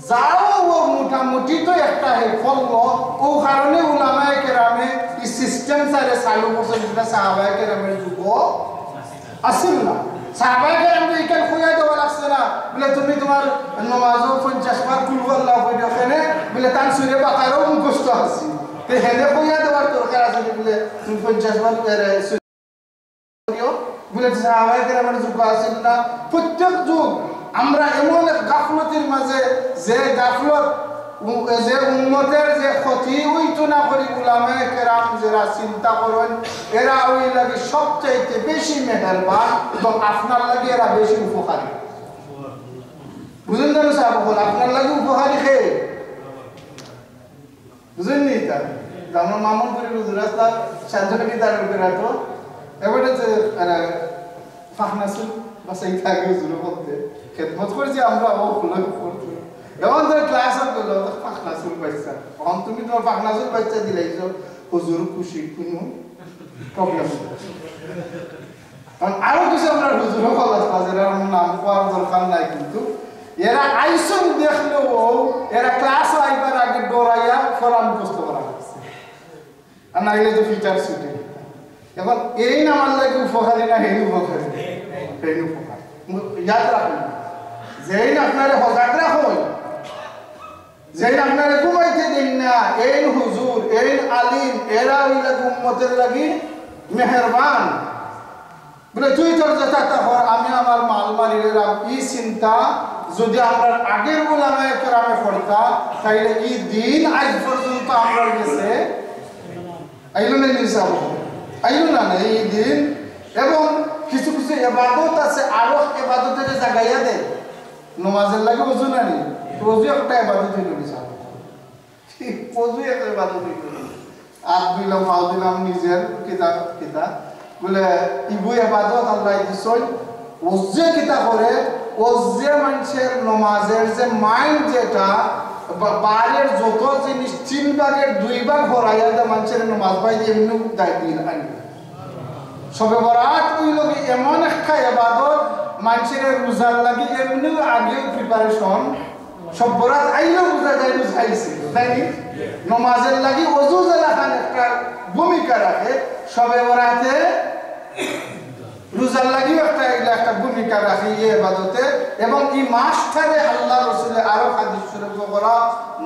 যাও ও মোটামুটি তো একটা হে ফললো ও কারণে উলামায়ে কেরামে এই সিস্টেম সারে চালু করছে যেটা সাহাবায়ে কেরামের যুগ আসিল না সাহাবায়ে কেরাম এইখান খুঁজে দেওয়া লাগছে না বলে তুমি তোমার নামাজও 50 বার কুল আল্লাহ পড়ে ওখানে বলে তান সূরা বাকারাও মুখস্থ আছে তো হেনে খুঁজে দেওয়ার দরকার আছে বলে তুমি 50 বার করিও বলে সাহাবায়ে কেরামের যুগ আসিল না প্রত্যেক যুগ আমরা এমন এক গাফলতের মাঝে যে গাফলত যে উম্মতের যে ক্ষতি হইতো না করি উলামায়ে কেরাম যারা চিন্তা করেন এরা ওই লাগে সবচাইতে বেশি মেহেরবান এবং আপনার লাগে এরা বেশি উপকারী বুঝলেন না সাহেব বল আপনার লাগে উপকারী কে বুঝলেন নি তা আমার মামুন করে গুজরাত সাজনকি তার উপরে তো এবারে যে ফাহনাসুল বাসাই থাকে জুরো করতে খেদমত করেছি আমরা ও খুলে করতে এখন ধর ক্লাস আপ গেল ফাখনাসুল বাচ্চা এখন তুমি তোমার ফাখনাসুল বাচ্চা দিলাইছো হুজুর খুশি কোনো প্রবলেম। কারণ আরো কিছু আমরা হুজুর কলেজ বাজারে নাম পাওয়ার দরকার নাই, কিন্তু এরা আইসন দেখলেও এরা ক্লাস আইবার আগে ডরাইয়া ফরাম মুখস্থ করা হচ্ছে, আর নাইলে তো ফিচার ছুটে। এখন এই নামার লাগে উপকারী না হেই উপকারী, হেই উপকার ইয়াদ রাখুন। যেই আপনারা সজাগ রাখুন, যেই আপনারা ঘুমাইতে দিন না, এই হুজুর এই আলিম এরা ওই লাগে উম্মতের লাগি মেহেরবান বলে তুই তোর যেটা হর আমি আমার মাল মারি ই চিন্তা যদি আমরা আগের গোলামায় কেরামে পড়তা তাইলে এই দিন আজ পর্যন্ত আমরা গেছে আইলো না নিসাব আইলো না এই দিন। এবং কিছু কিছু ইবাদত আছে, আরো ইবাদতের জায়গায় দেয় নমাজের লাগে ওযু না নি, ওযু একটা ইবাদত হইল নিসাব, ঠিক ওযু একটা ইবাদত হইল। আট দিলাম পাও দিলাম নিজের কিতাব কিতাব বলে ইবু ইবাদত আল্লাহ দিছই ওজে কিতা করে ওজে মানুষের নমাজের যে মাইন্ড যেটা বারের যত জিনিস 3 ভাগের 2 ভাগ ভরাইয়া দে মানুষের নমাজ পাই দিয়ে এমনি দায় দিন আনি সবে বরাত হইল এমন একটা ইবাদত মানুষের রোজার লাগি এমনি আগে প্রিপারেশন সব বরাত আইলো বুঝা যায় বুঝাইছে তাই নমাজের লাগি ওযু জালাখান একটা ভূমিকা রাখে, সবে বরাতে রোজার লাগি একটা ভূমিকা রাখে এই ইবাদতে। এবং এই মাসটারে আল্লাহ রাসূল আরো হাদিস শরীফ করা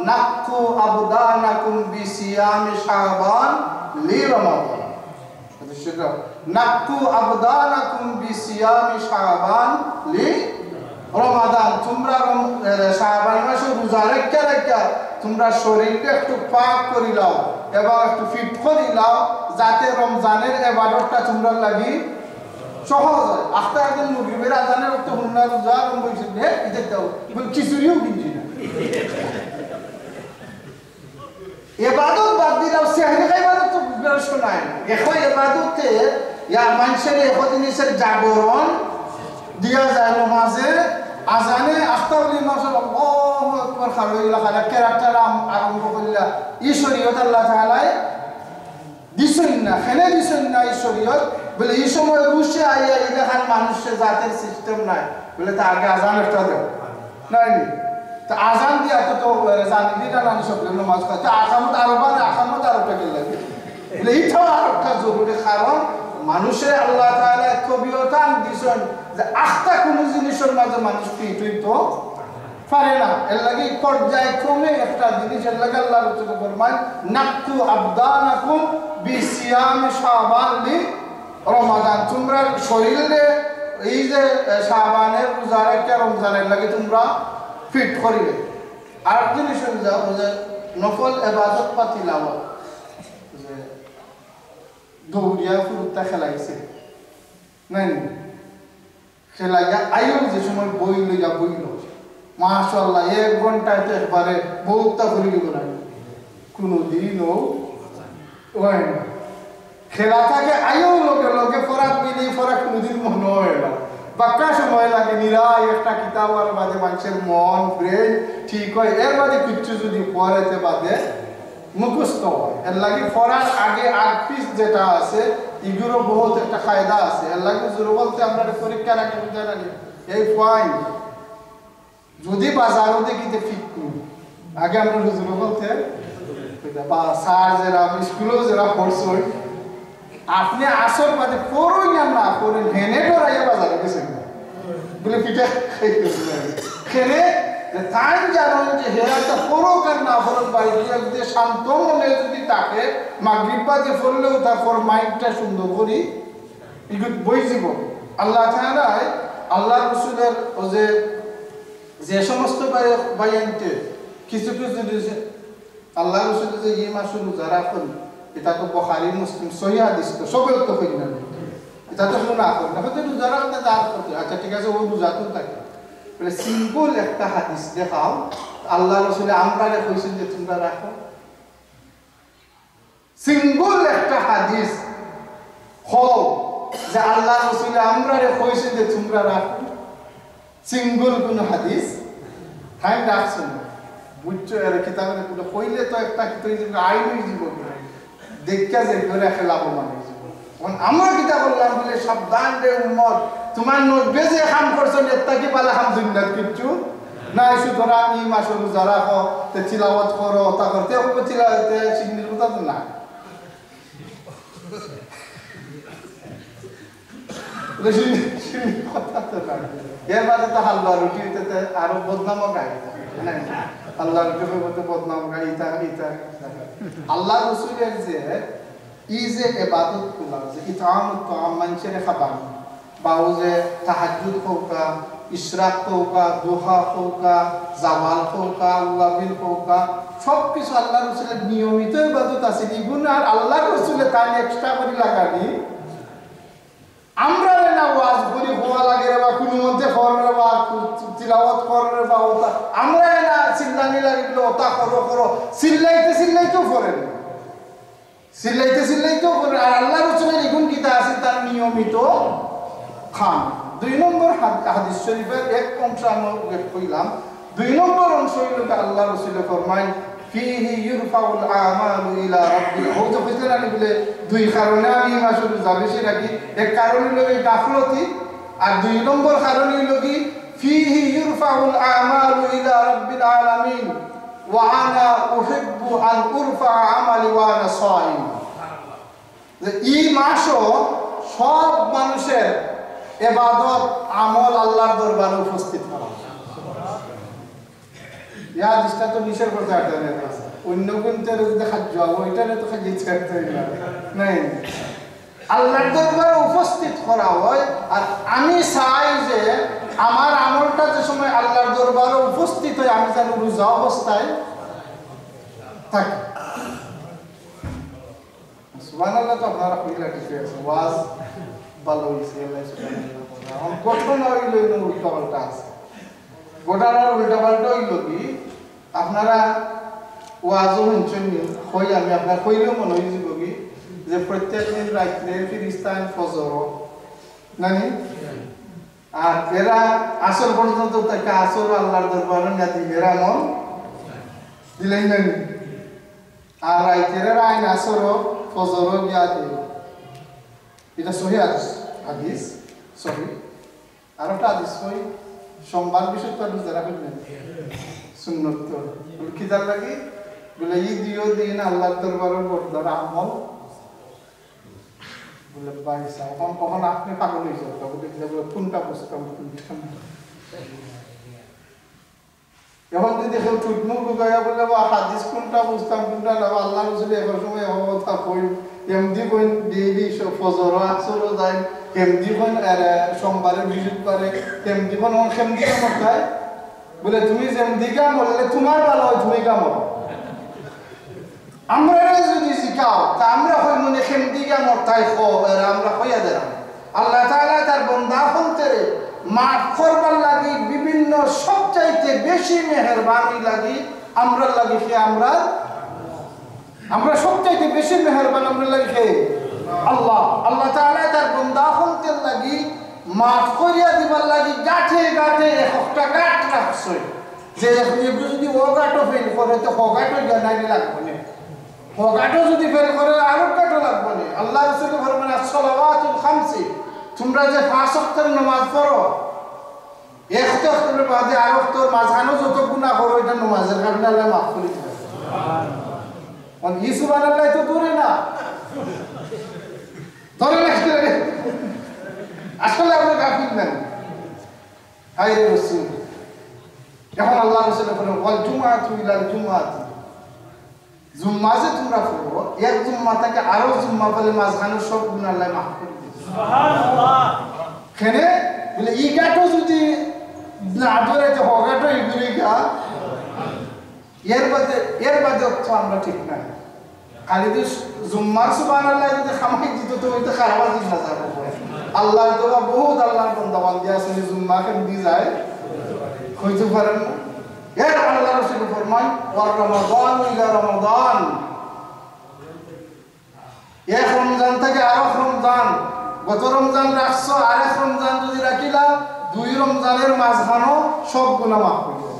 নাক্কু আবদানাকুম বিসিয়ামি শাবান লি রমাদান, হাদিস শরীফ নাক্কু আবদানাকুম বিসিয়ামি শাবান লি রমাদান, তোমরা শাবান মাসে রোজা রাখা তোমরা শরীরকে একটু পাক করি লাও এবং একটু ফিট করি লাও যাতে রমজানের ইবাদতটা তোমরা লাগি সহজ হয়। আস্তে আস্তে মুগরিবের আজানের একটু হুন্না রোজা আরম্ভ হয়েছে হে এটা দাও বল খিচুড়িও কিনছি না ইবাদত বাদ দিলাও সেহরি ইবাদত তো বিবেচনা নাই। এখন ইবাদতে ইয়া মানুষের এখন জিনিসের জাগরণ দিয়া যায় নামাজে আজানে আস্তাগফিরুল্লাহ আল্লাহু আকবার খালুইলা খালা ক্যারেক্টার আরম্ভ করিলা এই শরীয়ত আল্লাহ তাআলা দিছেন না, খেলে দিছেন না এই শরীয়ত বলে এই সময় বসে আইয়া ইলাখান মানুষের জাতের সিস্টেম নাই বলে তা আগে আজান একটা দাও নাই তা আজান দিয়া তো জানি দিনা না সব নামাজ পড়ে তা আকামত আরো পেকে লাগে বলে এইটাও আর একটা জরুরি কারণ মানুষের আল্লাহ তাআলা কবিয়তা দিছেন যে আখতা কোন জিনিসের মাঝে মানুষ ফিট হইতো পারে না, এর লাগি পর্যায় ক্রমে একটা জিনিসের লাগে আল্লাহ রাসূল ফরমান নাক্কু আবদানাকুম বিসিয়ামি শাবান লি রমাদান, তোমরা শরীরে এই যে শাবানের রোজা রাখা রমজানের লাগে তোমরা ফিট করিবে। আর জিনিস যাও যে নফল ইবাদত পাতি লাভ যে দৌড়িয়া ফুরুত্তা খেলাইছে নাই খেলাইয়া আইও যে সময় বই লইয়া বইল মাশাআল্লাহ 1 ঘন্টায় তো একবারে বহুতটা ঘুরে গেল না কোনদিনও হয় না। খেলা থাকে আইও লোকে লোকে ফরাক মিলি ফরাক কোনদিন মনে হয় না, বাক্কা সময় লাগে নিরাই একটা কিতাবের মাঝে মানুষের মন ব্রেন ঠিক হয়, এর মাঝে কিচ্ছু যদি পড়াইতে বাদে মুখস্থ হয়। এর লাগে পড়ার আগে আগ পিস যেটা আছে এগুলো বহুত একটা ফায়দা আছে। এর লাগে জোর বলতে আমরা পরীক্ষার আগে বুঝে রাখি এই পয়েন্ট যদি বাজারও দেখিতে ফিট করি আগে আমরা জোর বলতে বা স্যার যারা স্কুলেও যারা পড়ছই আপনি আসর বাদে পড়ই না পড়েন হেনে ডরাইয়া বাজারে গেছেন বলে পিঠা খাইতেছিলেন খেলে তাই জানেন যে হে একটা ফরক আর না ফরক বাড়িতে যদি শান্ত মনে যদি তাকে মাগরিব বাজে পড়লেও তারপর মাইন্ডটা সুন্দর করি এগুলো বই যাব আল্লাহ তাআলা আল্লাহ রাসূলের ও যে সমস্ত বায়ানতে কিছু কিছু আল্লাহ রাসূলের যে এই মাসুল যারা করি এটা তো বুখারী মুসলিম সহিহ হাদিস তো সবে তো কই না এটা তো না করি না তো যারা না তার করতে আচ্ছা ঠিক আছে ও বুঝাতুন থাকে বলে সিম্পল একটা হাদিস দেখাও আল্লাহ রাসূল আমরারে কইছেন যে তোমরা রাখো সিম্পল একটা হাদিস হও যে আল্লাহ রাসূল আমরারে কইছেন যে তোমরা রাখো সিম্পল কোন হাদিস টাইম রাখছেন বুঝছো এর কিতাবে কোনো কইলে তো একটা কি তো আইনই জীবন দেখা যে করে খেলাবো মানে আমরা কিতা বললাম বলে সাবধান রে উম্মত, তোমার নবী যে কাম করছেন এটা কি পালা আলহামদুলিল্লাহ কিচ্ছু নাই। সুতরাং এই মাসে রোজা রাখো, তে তিলাওয়াত করো, তা করতে হবে তিলাওয়াতে সিন্নির কথা তো না। এর মাঝে তো হালুয়া রুটি হইতে আরো বদনামও গাই, আল্লাহ রুটির মধ্যে বদনাম গাই, ইতা ইতা। আল্লাহ রসুলের যে ই যে এবাদত গুলা যে ইতামুত তাআম মানুষের খাবার, বাউ যে তাহাজ্জুদ হোকা, ইশরাক হোকা, দুহা হোকা, জামাল হোকা, ওয়াবিল হোকা, সব কিছু আল্লাহ রসুলের নিয়মিত ইবাদত আছে। ইগুন আর আল্লাহ রসুলের তাই এক্সট্রা করে লাগানি আমরা না ওয়াজ করি হওয়া লাগে রে বা কোনো মধ্যে কররে বা তিলাওয়াত কররে বা ওটা আমরা না চিল্লানি লাগলো ওটা করো করো চিল্লাইতেও করেন, চিল্লাইতেও করেন। আর আল্লাহ রসুলের এগুন কিতা আছে তার নিয়মিত খান। 2 নম্বর হাদিস শরীফের এক অংশ আমরা কইলাম, 2 নম্বর অংশ হইল আল্লাহ রসুল ফরমায় ফিহি ইউরফাউল আমালু ইলা রাব্বিল ও তো বুঝলেন আমি বলে 2 কারণে আমি মাসুল যাবেছি নাকি। এক কারণ হলো এই গাফলতি, আর 2 নম্বর কারণ হলো কি ফিহি ইউরফাউল আমালু ইলা রাব্বিল আলামিন ওয়া আনা উহিব্বু আন উরফা আমালি ওয়া আনা সাইম। যে এই মাসও সব মানুষের ইবাদত আমল আল্লাহর দরবারে উপস্থিত করা। ইয়া জিনিসটা তো নিষেধ করতে আটানে আছে, অন্য কোনটা যদি খাদ্য হবে ওইটারে তো খাদ্য ছাড়তে না নাই, আল্লাহর দরবারে উপস্থিত করা হয়। আর আমি চাই যে আমার আমলটা যে সময় আল্লাহর দরবারে উপস্থিত হয় আমি যেন রোজা অবস্থায় থাকি। সুবহানাল্লাহ, তো আপনারা কইলা ঠিক আছে, ওয়াজ ভালো হইছে, আল্লাহ সুবহানাল্লাহ। এখন কঠোর হইল উল্টা পাল্টা আছে, গোটার উল্টা পাল্টা হইল কি আপনারা ওয়াজও শুনছেন হই, আমি আপনার কইলেও মনে হয়ে যাব কি যে প্রত্যেক দিন রাত্রে ফিরিস্তান ফজর নানি, আর এরা আসল পর্যন্ত তাকে আসল আল্লাহর দরবারে না দিলেরা মন দিলেন নানি, আর রাত্রে আইন আসর ফজর গিয়া দিল। এটা সহি হাদিস সহি। আর একটা হাদিস কই সোমবার বৃহস্পতিবার রোজা রাখবেন সুন্নত তো কি জান লাগি বলে এই 2 দিন আল্লাহর দরবারে বড় আমল বলে ভাই সাহেব কখন আপনি পাগল হয়েছে কোনটা বুঝতাম এখন যদি কেউ টুটমুখ ঢুকাইয়া বলে বা হাদিস কোনটা বুঝতাম কোনটা না, আল্লাহ রসুল এখন সময় কথা কই এমনি কই ডেইলি ফজর আসর যায়, কেমনি কোন সোমবারে বৃহস্পতিবারে কেমনি কোন কেমনি মতায় বলে তুমি যেমনি কাম বললে তোমার ভালো হয় তুমি কাম। আমরা যদি শিখাও তা আমরা কই মনে কেমনি কাম মতায় আমরা কইয়া দিলাম। আল্লাহ তাআলা তার বান্দা হন্তেরে মাফ করবার লাগি বিভিন্ন সবচাইতে বেশি মেহেরবানি লাগি আমরা লাগি কি আমরা সবচাইতে বেশি মেহেরবান আমরা লাগি কে আল্লাহ। আল্লাহ তাআলা তার বান্দা হন্তের লাগি মাফ করিয়া দিবার লাগি গাঠে গাঠে একটা গাঠ রাখছে, যে যদি ও গাঠও ফেল করে তো হগাঠও জানাই লাগবে না, হগাঠও যদি ফেল করে আরো গাঠও লাগবে না। আল্লাহ রাসূল ফরমান as-salawatul khamsi, তোমরা যে 5 ওয়াক্তের নামাজ পড়ো একটা ওয়াক্তের বাদে আর ওয়াক্তের মাঝখানে যত গুনাহ করো এটা নামাজের কারণে আল্লাহ মাফ করে দিবে। আর এই সুবহানাল্লাহ তো দূরে না ধরে রাখতে আসলে আমরা গাফিল না। হায় রাসূল যখন আল্লাহ রাসূল বলেন ওয়াল জুমআতু ইলাল জুমআতি, জুম্মা যে তোমরা পড়ো এক জুম্মা থেকে আরো জুম্মা বলে মাঝখানে সব গুনাহ আল্লাহ মাফ করে দিবে। সুবহানাল্লাহ। কেন বলে এই গাটো যদি না ধরে তো হগাটো এগুলি গা এর বাদে তো আমরা ঠিক না। খালি তো জুম্মার সুবহানাল্লাহ যদি খামাই দিত তো ওইটা খারাপ দিন না যাবে। আল্লাহ তো বহুত আল্লাহর বান্দা বান্দি আছে জুম্মা কেন দি যায় কইতে পারেন না। এর আল্লাহ রাসূল ফরমান ওয়া রমাদান ইলা রমাদান, এক রমজান থেকে আরেক রমজান, গত রমজান রাখছো আরেক রমজান যদি রাখিলা 2 রমজানের মাঝখানো সব গুনাহ মাফ করে দেবে।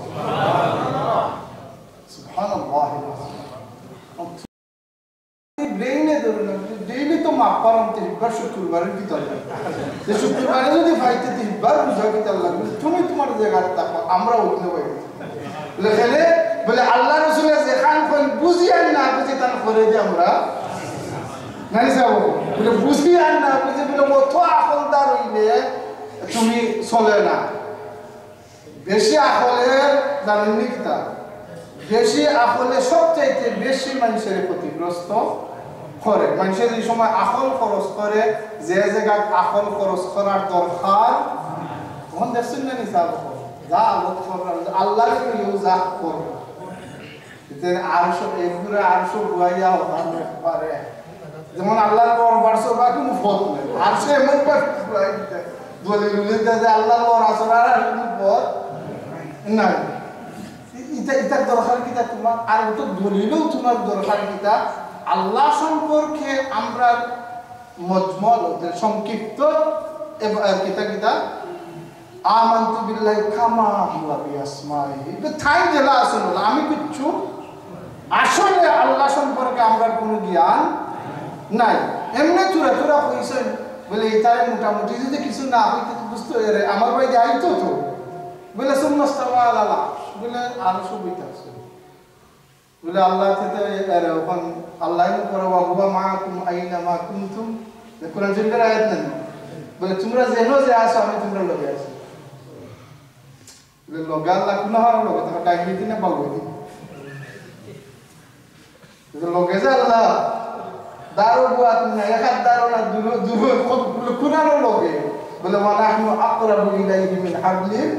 সুবহানাল্লাহ। সুবহানাল্লাহ। ব্রেইনে ধরে না ডেইলি তো মাপারম 3 বার শুক্রবারের ভিতর যে শুক্রবারে যদি পাইতে 3 বার বুঝা ভিতর লাগবে তুমি তোমার জায়গায় থাকো আমরা ওখানে পাই লেখেলে বলে আল্লাহ রাসূলের যেখান কোন বুঝি আর না বুঝি তার করে দি আমরা নাই যাব বলে বুঝি আর না বুঝি বলে কত আকলদার হইলে তুমি চলে না বেশি আকলের জানেননি কিতা বেশি আকলে সবচাইতে বেশি মানুষের ক্ষতিগ্রস্ত করে মানুষের এই সময় আকল খরচ করে যে জায়গায় আকল খরচ করার দরকার তখন দেখছেন না নিসাব যা আলোক করার আল্লাহর কেউ যা করবে এতে আরশো এগুলো আরশো বুয়াইয়া হতে পারে যেমন আল্লাহর দরবার সবা কোনো ফত নেই আরশো এমন বুয়াই দলিলুলিতে যে আল্লাহর দরবার আসরার কোনো পথ নাই এটা দরকার কিতা তোমার আর তো দলিলও তোমার দরকার কিতা আল্লাহ সম্পর্কে আমরা মজমল সংক্ষিপ্ত কিতা কিতা আমানতু বিল্লাহি কামা হুয়া বিআসমাইহি তাই জেলা আসলে আমি কিচ্ছু আসলে আল্লাহ সম্পর্কে আমরা কোনো জ্ঞান নাই এমনি চূড়া চূড়া হইছেন বলে এটারে মোটামুটি যদি কিছু না হইতে বুঝতে আমার ভাই যাইতো তো বলে সুন্নাস্তাওয়া আলালা বলে আরো সুবিধা আছে বলে আল্লাহ থেকে ওখান আল্লাহ করে ওয়া মাআকুম আইনা মা কুনতুম কোরআন শরীফের আয়াত নেন বলে তোমরা যেন যে আসো আমি তোমরা লগে আছি বলে লগে আল্লাহ কোন হার লগে তোমরা ডাইনি দিনে বলবো তো লগে যে আল্লাহ দারু বুয়াত না একাত দারু না দুরু কোরআন লগে বলে ওয়া নাহনু আকরাবু ইলাইহি মিন হাবলিল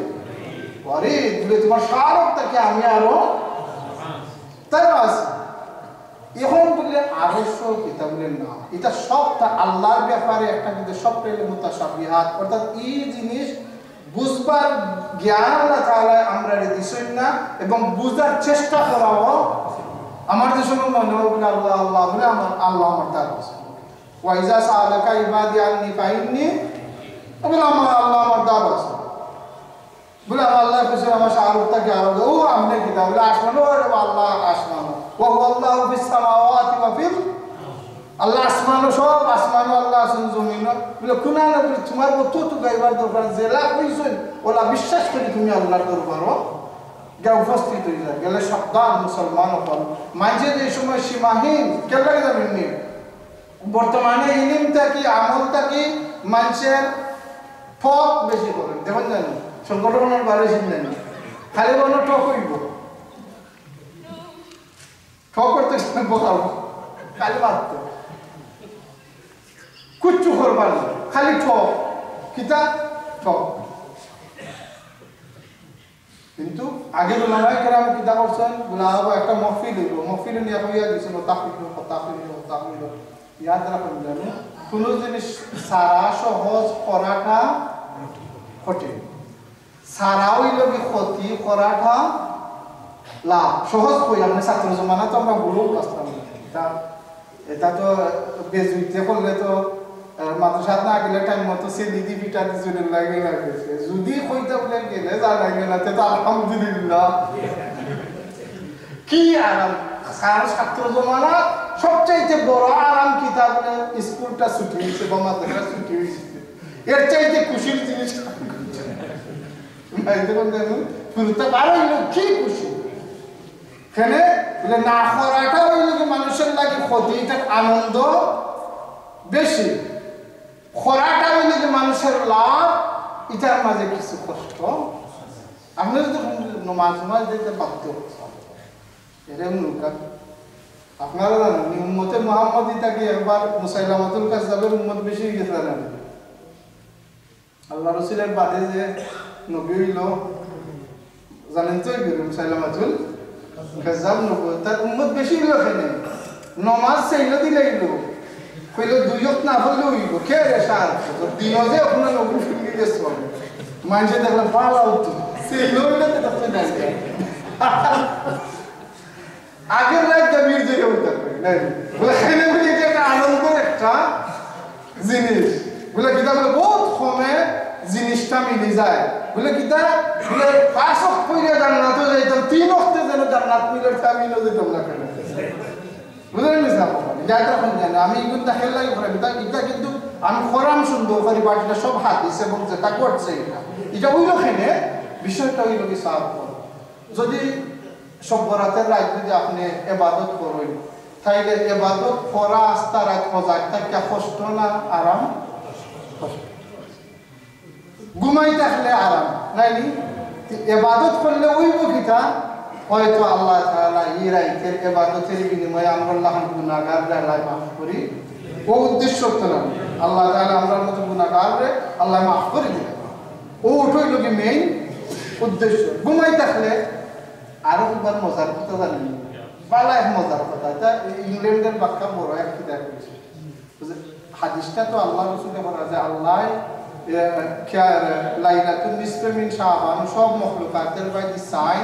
ওয়ারিদ বলে তোমার শারত থেকে আমি আরো তারাস এখন বললে আরশ কিতাবের নাম এটা সবটা আল্লাহর ব্যাপারে একটা কিন্তু সবটাই মুতাশাবিহাত অর্থাৎ এই জিনিস বুঝবার জ্ঞান আল্লাহ তাআলা আমরা দিছেন না এবং বুঝার চেষ্টা করাও আমার যে সময় মনে হয় বলে আল্লাহ আল্লাহ বলে আমার আল্লাহ আমার তারাস ওয়াইজা সালাকা ইবাদি আন্নি ফাইন্নি বলে আমার আল্লাহ আমার তারাস বলে আল্লাহ খুশি আমার শাহরুখটা কি আরো ও আমনে কিতা বলে আসমানো আল্লাহ আসমানো ওয়া আল্লাহু ফিস সামাওয়াতি ওয়া ফিল আল্লাহ আসমানো সব আসমানো আল্লাহ আছেন জমিনে বলে কোনা না বলে তোমার কত তো গাইবার দরকার জেলা কইছেন ওলা বিশ্বাস করি তুমি আল্লাহর দরবারও গা উপস্থিত হই যায় গেলে সাবধান মুসলমান হল মাঝে যে সময় সীমাহীন কেন লাগে জানেন নি বর্তমানে ইলমটা কি আমলটা কি মানুষের ঠক বেশি করে দেখুন জানেন সংগঠনের বারে চিনলেন না খালি বলো ঠক হইব ঠক করতে বসাবো খালি মারতে কুচ্ছু করবার না খালি ঠক কিতা ঠক কিন্তু আগে ওলামায়ে কেরাম কিতা করছেন বলা একটা মহফিল হইব মহফিল নিয়ে হইয়া দিয়েছেন তাকফির ইয়াদ রাখুন জানো কোনো জিনিস সারা সহজ করাটা কঠিন সারা হইল কি ক্ষতি করাটা লাভ সহজ কই আপনি ছাত্র জমানা তো আমরা ভুলও কাজটা এটা তো বেজুইতে করলে তো মাদ্রাসাত না গেলে টাইম মতো সে দিদি পিটা দিজনের লাগে লাগেছে যদি কইতে বলে গেলে যা লাগে না তো আলহামদুলিল্লাহ কি আরাম সারা ছাত্র জমানা সবচাইতে বড় আরাম কিতা বলে স্কুলটা ছুটি হয়েছে বা মাদ্রাসা ছুটি হয়েছে এর চাইতে খুশির জিনিস ফুলতে পারো কি খুশি এখানে বলে না করাটা হইল কি মানুষের লাগে ক্ষতি এটার আনন্দ বেশি খরাটা হইল কি মানুষের লাভ এটার মাঝে কিছু কষ্ট আপনি যদি মাঝে মাঝে দিতে বাধ্য এরকম নৌকা আপনারা জানেন উম্মতে মুহাম্মদ ইতাকে একবার মুসাইলামাতুল কাযযাবের উম্মত বেশি গেছে জানেন আল্লাহ রাসূলের বাদে যে নবী হইল জানেন তো মুসাইলামাতুল কাযযাব নবী তার উম্মত বেশি হইল এখানে নামাজ চাইল দিলাইল কইল দুই ওয়াক্ত না পড়লে হইব কে রে সার দিনও যে আপনার নবী ফিরে গেছে মানুষে দেখলাম পালা হতো সেই হইলে তো তখন নাই আগের রাত জমির জেগে উঠতে নাই বলে এখানে বলে এটা একটা আনন্দের একটা জিনিস বলে কিতা বলে বহুত কমে জিনিসটা মিলে যায় বলে কিতা বলে 5 ওয়াক্ত পড়ে জান্নাতে যাইতাম 3 ওয়াক্তে যেন জান্নাত মিলে আমি নদী তোমরা কেন বুঝলেন না যাত্রা এখন জানি আমি কিন্তু দেখেন লাগে এটা কিন্তু আমি খরাম সুন্দর করি বাটিটা সব হাদিস এবং যেটা করছে এটা ওই লোকেনে বিষয়টা ওই লোকে সাফ করে যদি সব বরাতের রাত যদি আপনি এবাদত করেন তাইলে এবাদত করা আস্তা রাত মজাক থাকে কষ্ট না আরাম কষ্ট ঘুমাই থাকলে আরাম নাইনি এবাদত করলে ওই বকিটা হয়তো আল্লাহ তাআলা এই রাইতের ইবাদতের বিনিময়ে আমরা আল্লাহর গুনাহগার আল্লাহ মাফ করি ও উদ্দেশ্য তো না আল্লাহ তাআলা আমরার মতো গুনাহগাররে আল্লাহ মাফ করে দিবেন ও ওটাই লোকে মেইন উদ্দেশ্য ঘুমাই থাকলে আরো একবার মজার কথা জানেন বালা এক মজার কথা এটা ইংল্যান্ডের বাক্কা বড় এক কি দেখেছে হাদিসটা তো আল্লাহ রাসূলের বলা যে আল্লাহ লাইলাতুন নিসফে মিন শাবান সব মখলুকাতের বাইরে সাই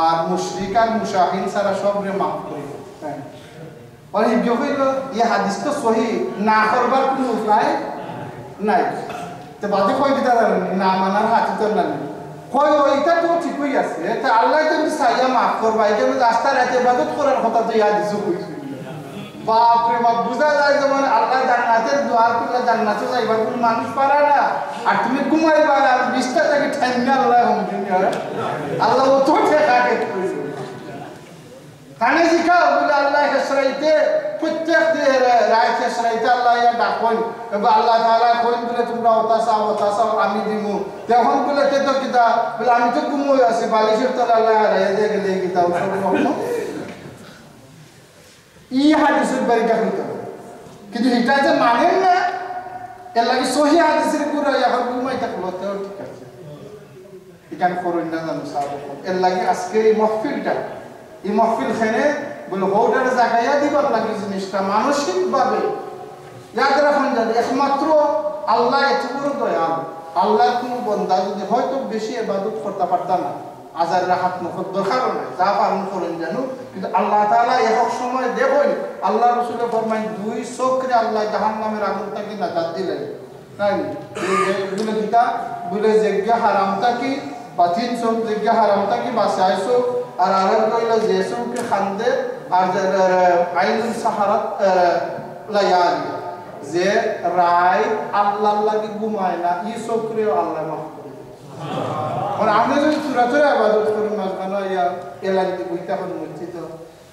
আর মুশরিক আর মুশাহিন সারা সবরে মাফ করে দেয় আর এই হইল এই হাদিস তো সহি না করবার কোনো উপায় নাই তো বাদে কই দিতে না মানার হাতে তো না কই ওইটা তো ঠিকই আছে তা আল্লাহ তুমি সাইয়া মাফ করবা এই জন্য রাস্তা রাতে ইবাদত করার কথা তো এই হাদিসও কইছে বাপ রে বাপ বুঝা যায় যেমন আল্লাহ জান্নাতের দুয়ার খুলে জান্নাতে যাইবার কোন মানুষ পারে না আর তুমি ঘুমাইবা আর বিছটা থেকে ঠান্ডা আল্লাহ আল্লাহ ও তো ঠেকাকে কানে শিখাও বলে আল্লাহ হেসরাইতে প্রত্যেক রায় হেসরাইতে আল্লাহ ইয়া ডাকন এবং আল্লাহ তাআলা কইন বলে তোমরা ওতাসাও আমি দিমু তখন বলে তে তো কিতা বলে আমি তো ঘুমোই আছি বালিশের তলে আল্লাহ রায় দিয়ে গেলে কিতা সব ই হাদিসের বাড়িটা হইতে কিন্তু এটা যে মানেন না এর লাগে সহি হাদিসের পুরো এখন ঘুমাই থাকলো তেও ঠিক আছে এখানে করুন না জানো সাহাবক এর লাগে আজকে এই মহফিল খেনে বলে হোটার জায়গায় দিবার লাগে জিনিসটা মানসিকভাবে ইয়াদ রাখুন জানি একমাত্র আল্লাহ এত বড় দয়াল আল্লাহর কোনো বন্দা যদি হয়তো বেশি ইবাদত করতে পারতাম না আজার রাহাত মুখত দরকারও নাই যা পালন করেন জানো কিন্তু আল্লাহ তাআলা এক সময় দেখুন আল্লাহ রাসূলের ফরমান দুই চোখে আল্লাহ জাহান্নামের আগুন থেকে নাজাত দিলেন তাই বলে কিতা বলে যজ্ঞ হারামটা কি বাতিন চোখ যজ্ঞ হারামটা কি বাসায় চোখ আর আরেক কইলো যে চোখকে খান্দে আর আইনুল সাহারাত লায়ালি যে রায় আল্লাহ লাগি ঘুমায় না এই চোখরেও আল্লাহ মাফ করে আর আমরা যদি সূরাতুল ইবাদত করি মাঝখানে ইয়া এলান্তি বইটা কোন মসজিদ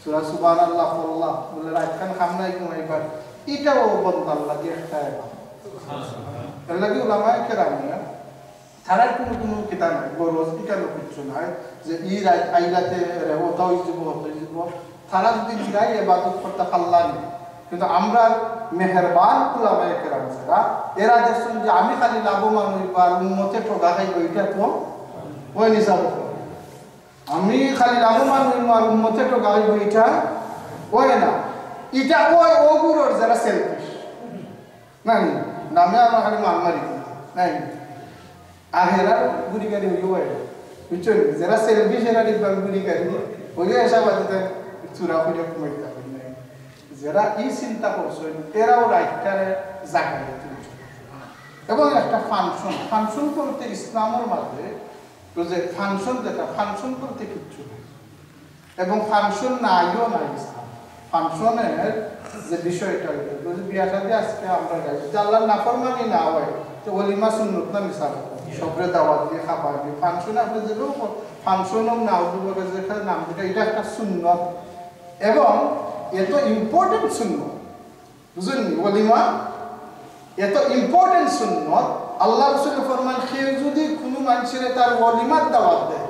সূরা সুবহানাল্লাহ আল্লাহ বলে রাতখান খামনাই ঘুমাইবার এটাও বন্ধ লাগে একটা এর লাগে উলামায়ে কেরাম না তারার কোনো কিতাব নাই গরজ এখানে কিছু নাই যে এই রাত আইলাতে ওতাও যাব তারা যদি নিরাই ইবাদত করতে পারলাম কিন্তু আমরা মেহেরবান উলামায়ে কেরাম যারা এরা দেখছেন যে আমি খালি লাভবান হইবার উম্মতে ঠকা খাই ওইটা তো ওই নিসাব আমি খালি লাভবান হইবার উম্মতে ঠকা খাই ওইটা ওই না এটা ওই ওগুলোর যারা সেলফিশ নাই নামে আমরা খালি মারমারি নাই আহেরা গুড়ি গাড়ি হইও বুঝছেন যারা সেলফিশ এরা দিবার গুড়ি গাড়ি ওই হিসাব আছে চূড়া করে কমাইতে যারা এই চিন্তা করছেন এরাও রাইটারে জাগাই এবং একটা ফাংশন করতে ইসলামের মাঝে যে ফাংশন যেটা ফাংশন করতে কিচ্ছু নেই এবং ফাংশন নাইও নাই ইসলাম ফাংশনের যে বিষয়টা যদি বিয়া শাদী আজকে আমরা গাই আল্লাহর নাফরমানি না হয় তো ওলিমা সুন্নত না মিসাল সবরে দাওয়াত দিয়ে খাবার দিয়ে ফাংশন আপনি যে ফাংশনও নাও দুবকে যেখানে নাম দিটা এটা একটা সুন্নত এবং এত ইম্পর্টেন্ট সুন্নত বুঝলেন ওলিমা এত ইম্পর্টেন্ট সুন্নত আল্লাহ রাসূল ফরমান কেউ যদি কোনো মানুষের তার ওলিমার দাওয়াত দেয়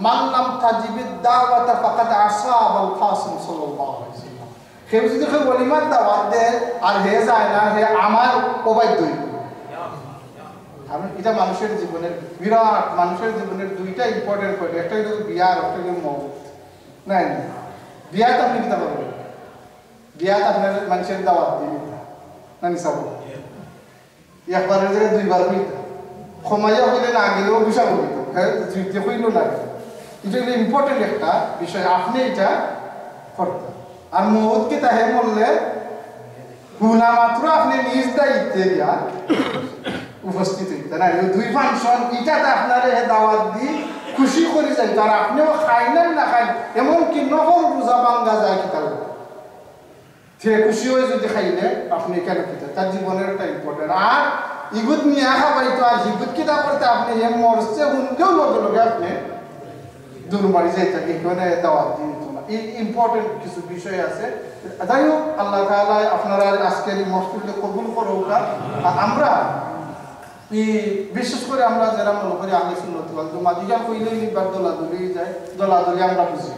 মান লাম তাজিবিদ দাওয়াতা ফাকাদ আসাবাল কাসিম সাল্লাল্লাহু আলাইহি ওয়াসাল্লাম কেউ যদি ওলিমার দাওয়াত দেয় আর হে যায় না হে আমার অবাধ্য কারণ এটা মানুষের জীবনের বিরাট মানুষের জীবনের দুইটা ইম্পর্টেন্ট পয়েন্ট একটা হলো বিয়া আর একটা হলো মওত নাই বিয়াতে আপনি কি করবেন বিয়াতে আপনার মানুষের দাওয়াত দিবেন না নিসাব একবারের জায়গায় দুইবার হইতা ক্ষমাইয়া হইলে না গেলেও বিষয় হইত হ্যাঁ তৃতীয় হইল না এটা হলো ইম্পর্টেন্ট একটা বিষয় আপনি এটা করতেন আর মওতকে তাহে বললে গুনাহ মাত্র আপনি নিজ দায়িত্বে দিয়া উপস্থিত হইতেন না দুই ফাংশন এটাতে আপনার দাওয়াত দি খুশি করে যাই তার আপনিও খাইলেন না খাই এমনকি নহর রোজা ভাঙ্গা যায় কি তাহলে সে খুশি হয়ে যদি খাইলে আপনি কেন খেতে তার জীবনের একটা ইম্পর্টেন্ট আর ইগুত নিয়ে খাবাই তো আর ইগুত কিনা করতে আপনি এম মরছে উনকেও লগে লগে আপনি দুর্বাড়ি যাইতে এখানে দাওয়াত দিয়ে দিত না এই ইম্পর্টেন্ট কিছু বিষয় আছে যাই হোক আল্লাহ তাআলা আপনারা আজকের এই মসজিদে কবুল করুক আর আমরা বিশেষ করে আমরা যারা মনে করি আহলে সুন্নাত ওয়াল জামাত দিগা কইলেই নিবার দলাদলি যায় দলাদলি আমরা বুঝি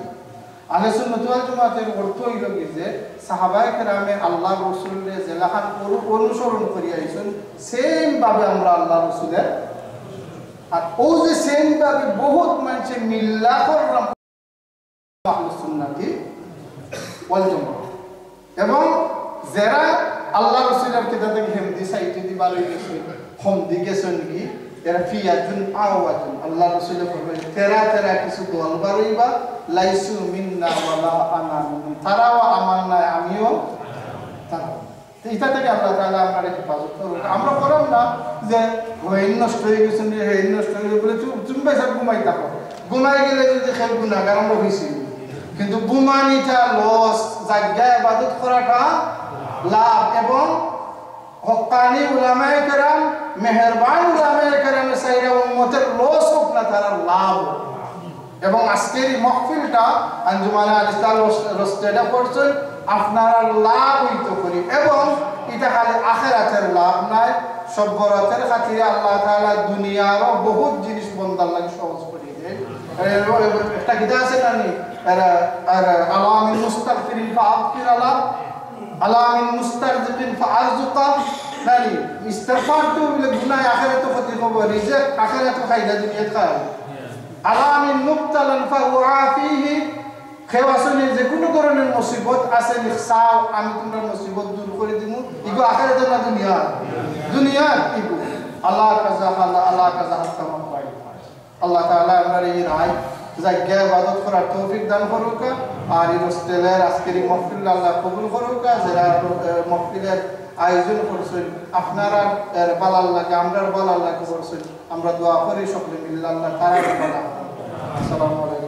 আহলে সুন্নাত ওয়াল জামাতের অর্থ হইল কি যে সাহাবায়ে কেরামে আল্লাহ রাসূলের জেলাহান অনুসরণ করি আইছেন সেম ভাবে আমরা আল্লাহ রাসূলের আর ও যে সেম ভাবে বহুত মানুষ মিল্লা করলাম আহলে সুন্নাতি ওয়াল জামাত এবং যারা আল্লাহ রাসূলের কিতাবে হিমদি সাইতে দিবার হইছে হম দিগেছেন কি এরা ফিয়াতুন আওয়াতুন আল্লাহ রাসূল বলেন তেরা কিছু দল বারইবা লাইসু মিন্না ওয়ালা আনা মিন তারাও আমার না আমিও তারা এটা থেকে আল্লাহ তাআলা আমাদের হেফাজত করুন আমরা করব না যে হইন নষ্ট হয়ে গেছে হইন নষ্ট হয়ে বলে তুমি বেশা ঘুমাই থাকো ঘুমাই গেলে যদি খেল গুনাহগার আমরা হইছি কিন্তু ঘুমানিটা লস জায়গা ইবাদত করাটা লাভ এবং হক্কানি উলামায়ে কেরাম মেহেরবান উলামায়ে কেরাম সাইরা উম্মতের লস হোক না তারা লাভ এবং আজকের এই মাহফিলটা আঞ্জুমানে আল ইসলাম রস্টেডা করছেন আপনারা লাভ হইতে করি এবং এটা খালি আখিরাতের লাভ নাই সব্বরাতের খাতিরে আল্লাহ তাআলা দুনিয়ারও বহুত জিনিস বন্দার লাগে সহজ করে দেয় একটা কিতাব আছে না নি আলামিন মুস্তাগফিরিন ফাআগফির আলাহ আলামিন মুস্তারজিকিন ফাআরজুকা নানি ইস্তিগফার তো বলে গুনাহ আখিরাত ক্ষতি হবে রিজিক আখিরাত ফায়দা দুনিয়াত খায় আলামিন মুবতালান ফাউআফিহি খেওয়াসনে যে কোনো ধরনের মুসিবত আছে নিখসাও আমি তোমার মুসিবত দূর করে দিমু ইগো আখিরাত না দুনিয়া ইগো আল্লাহ কাজা হাত্তাম পাই আল্লাহ তাআলা আমরা এই রায় জায়গা ইবাদত করার তৌফিক দান করুক আর এই হোস্টেলের আজকের মাহফিল আল্লাহ কবুল করুক যারা মাহফিলের আয়োজন করছেন আপনারা বালাল লাগে আমরার বালাল লাগে করছেন আমরা দোয়া করি সকলে মিলে আল্লাহ তাআলা আসসালামু আলাইকুম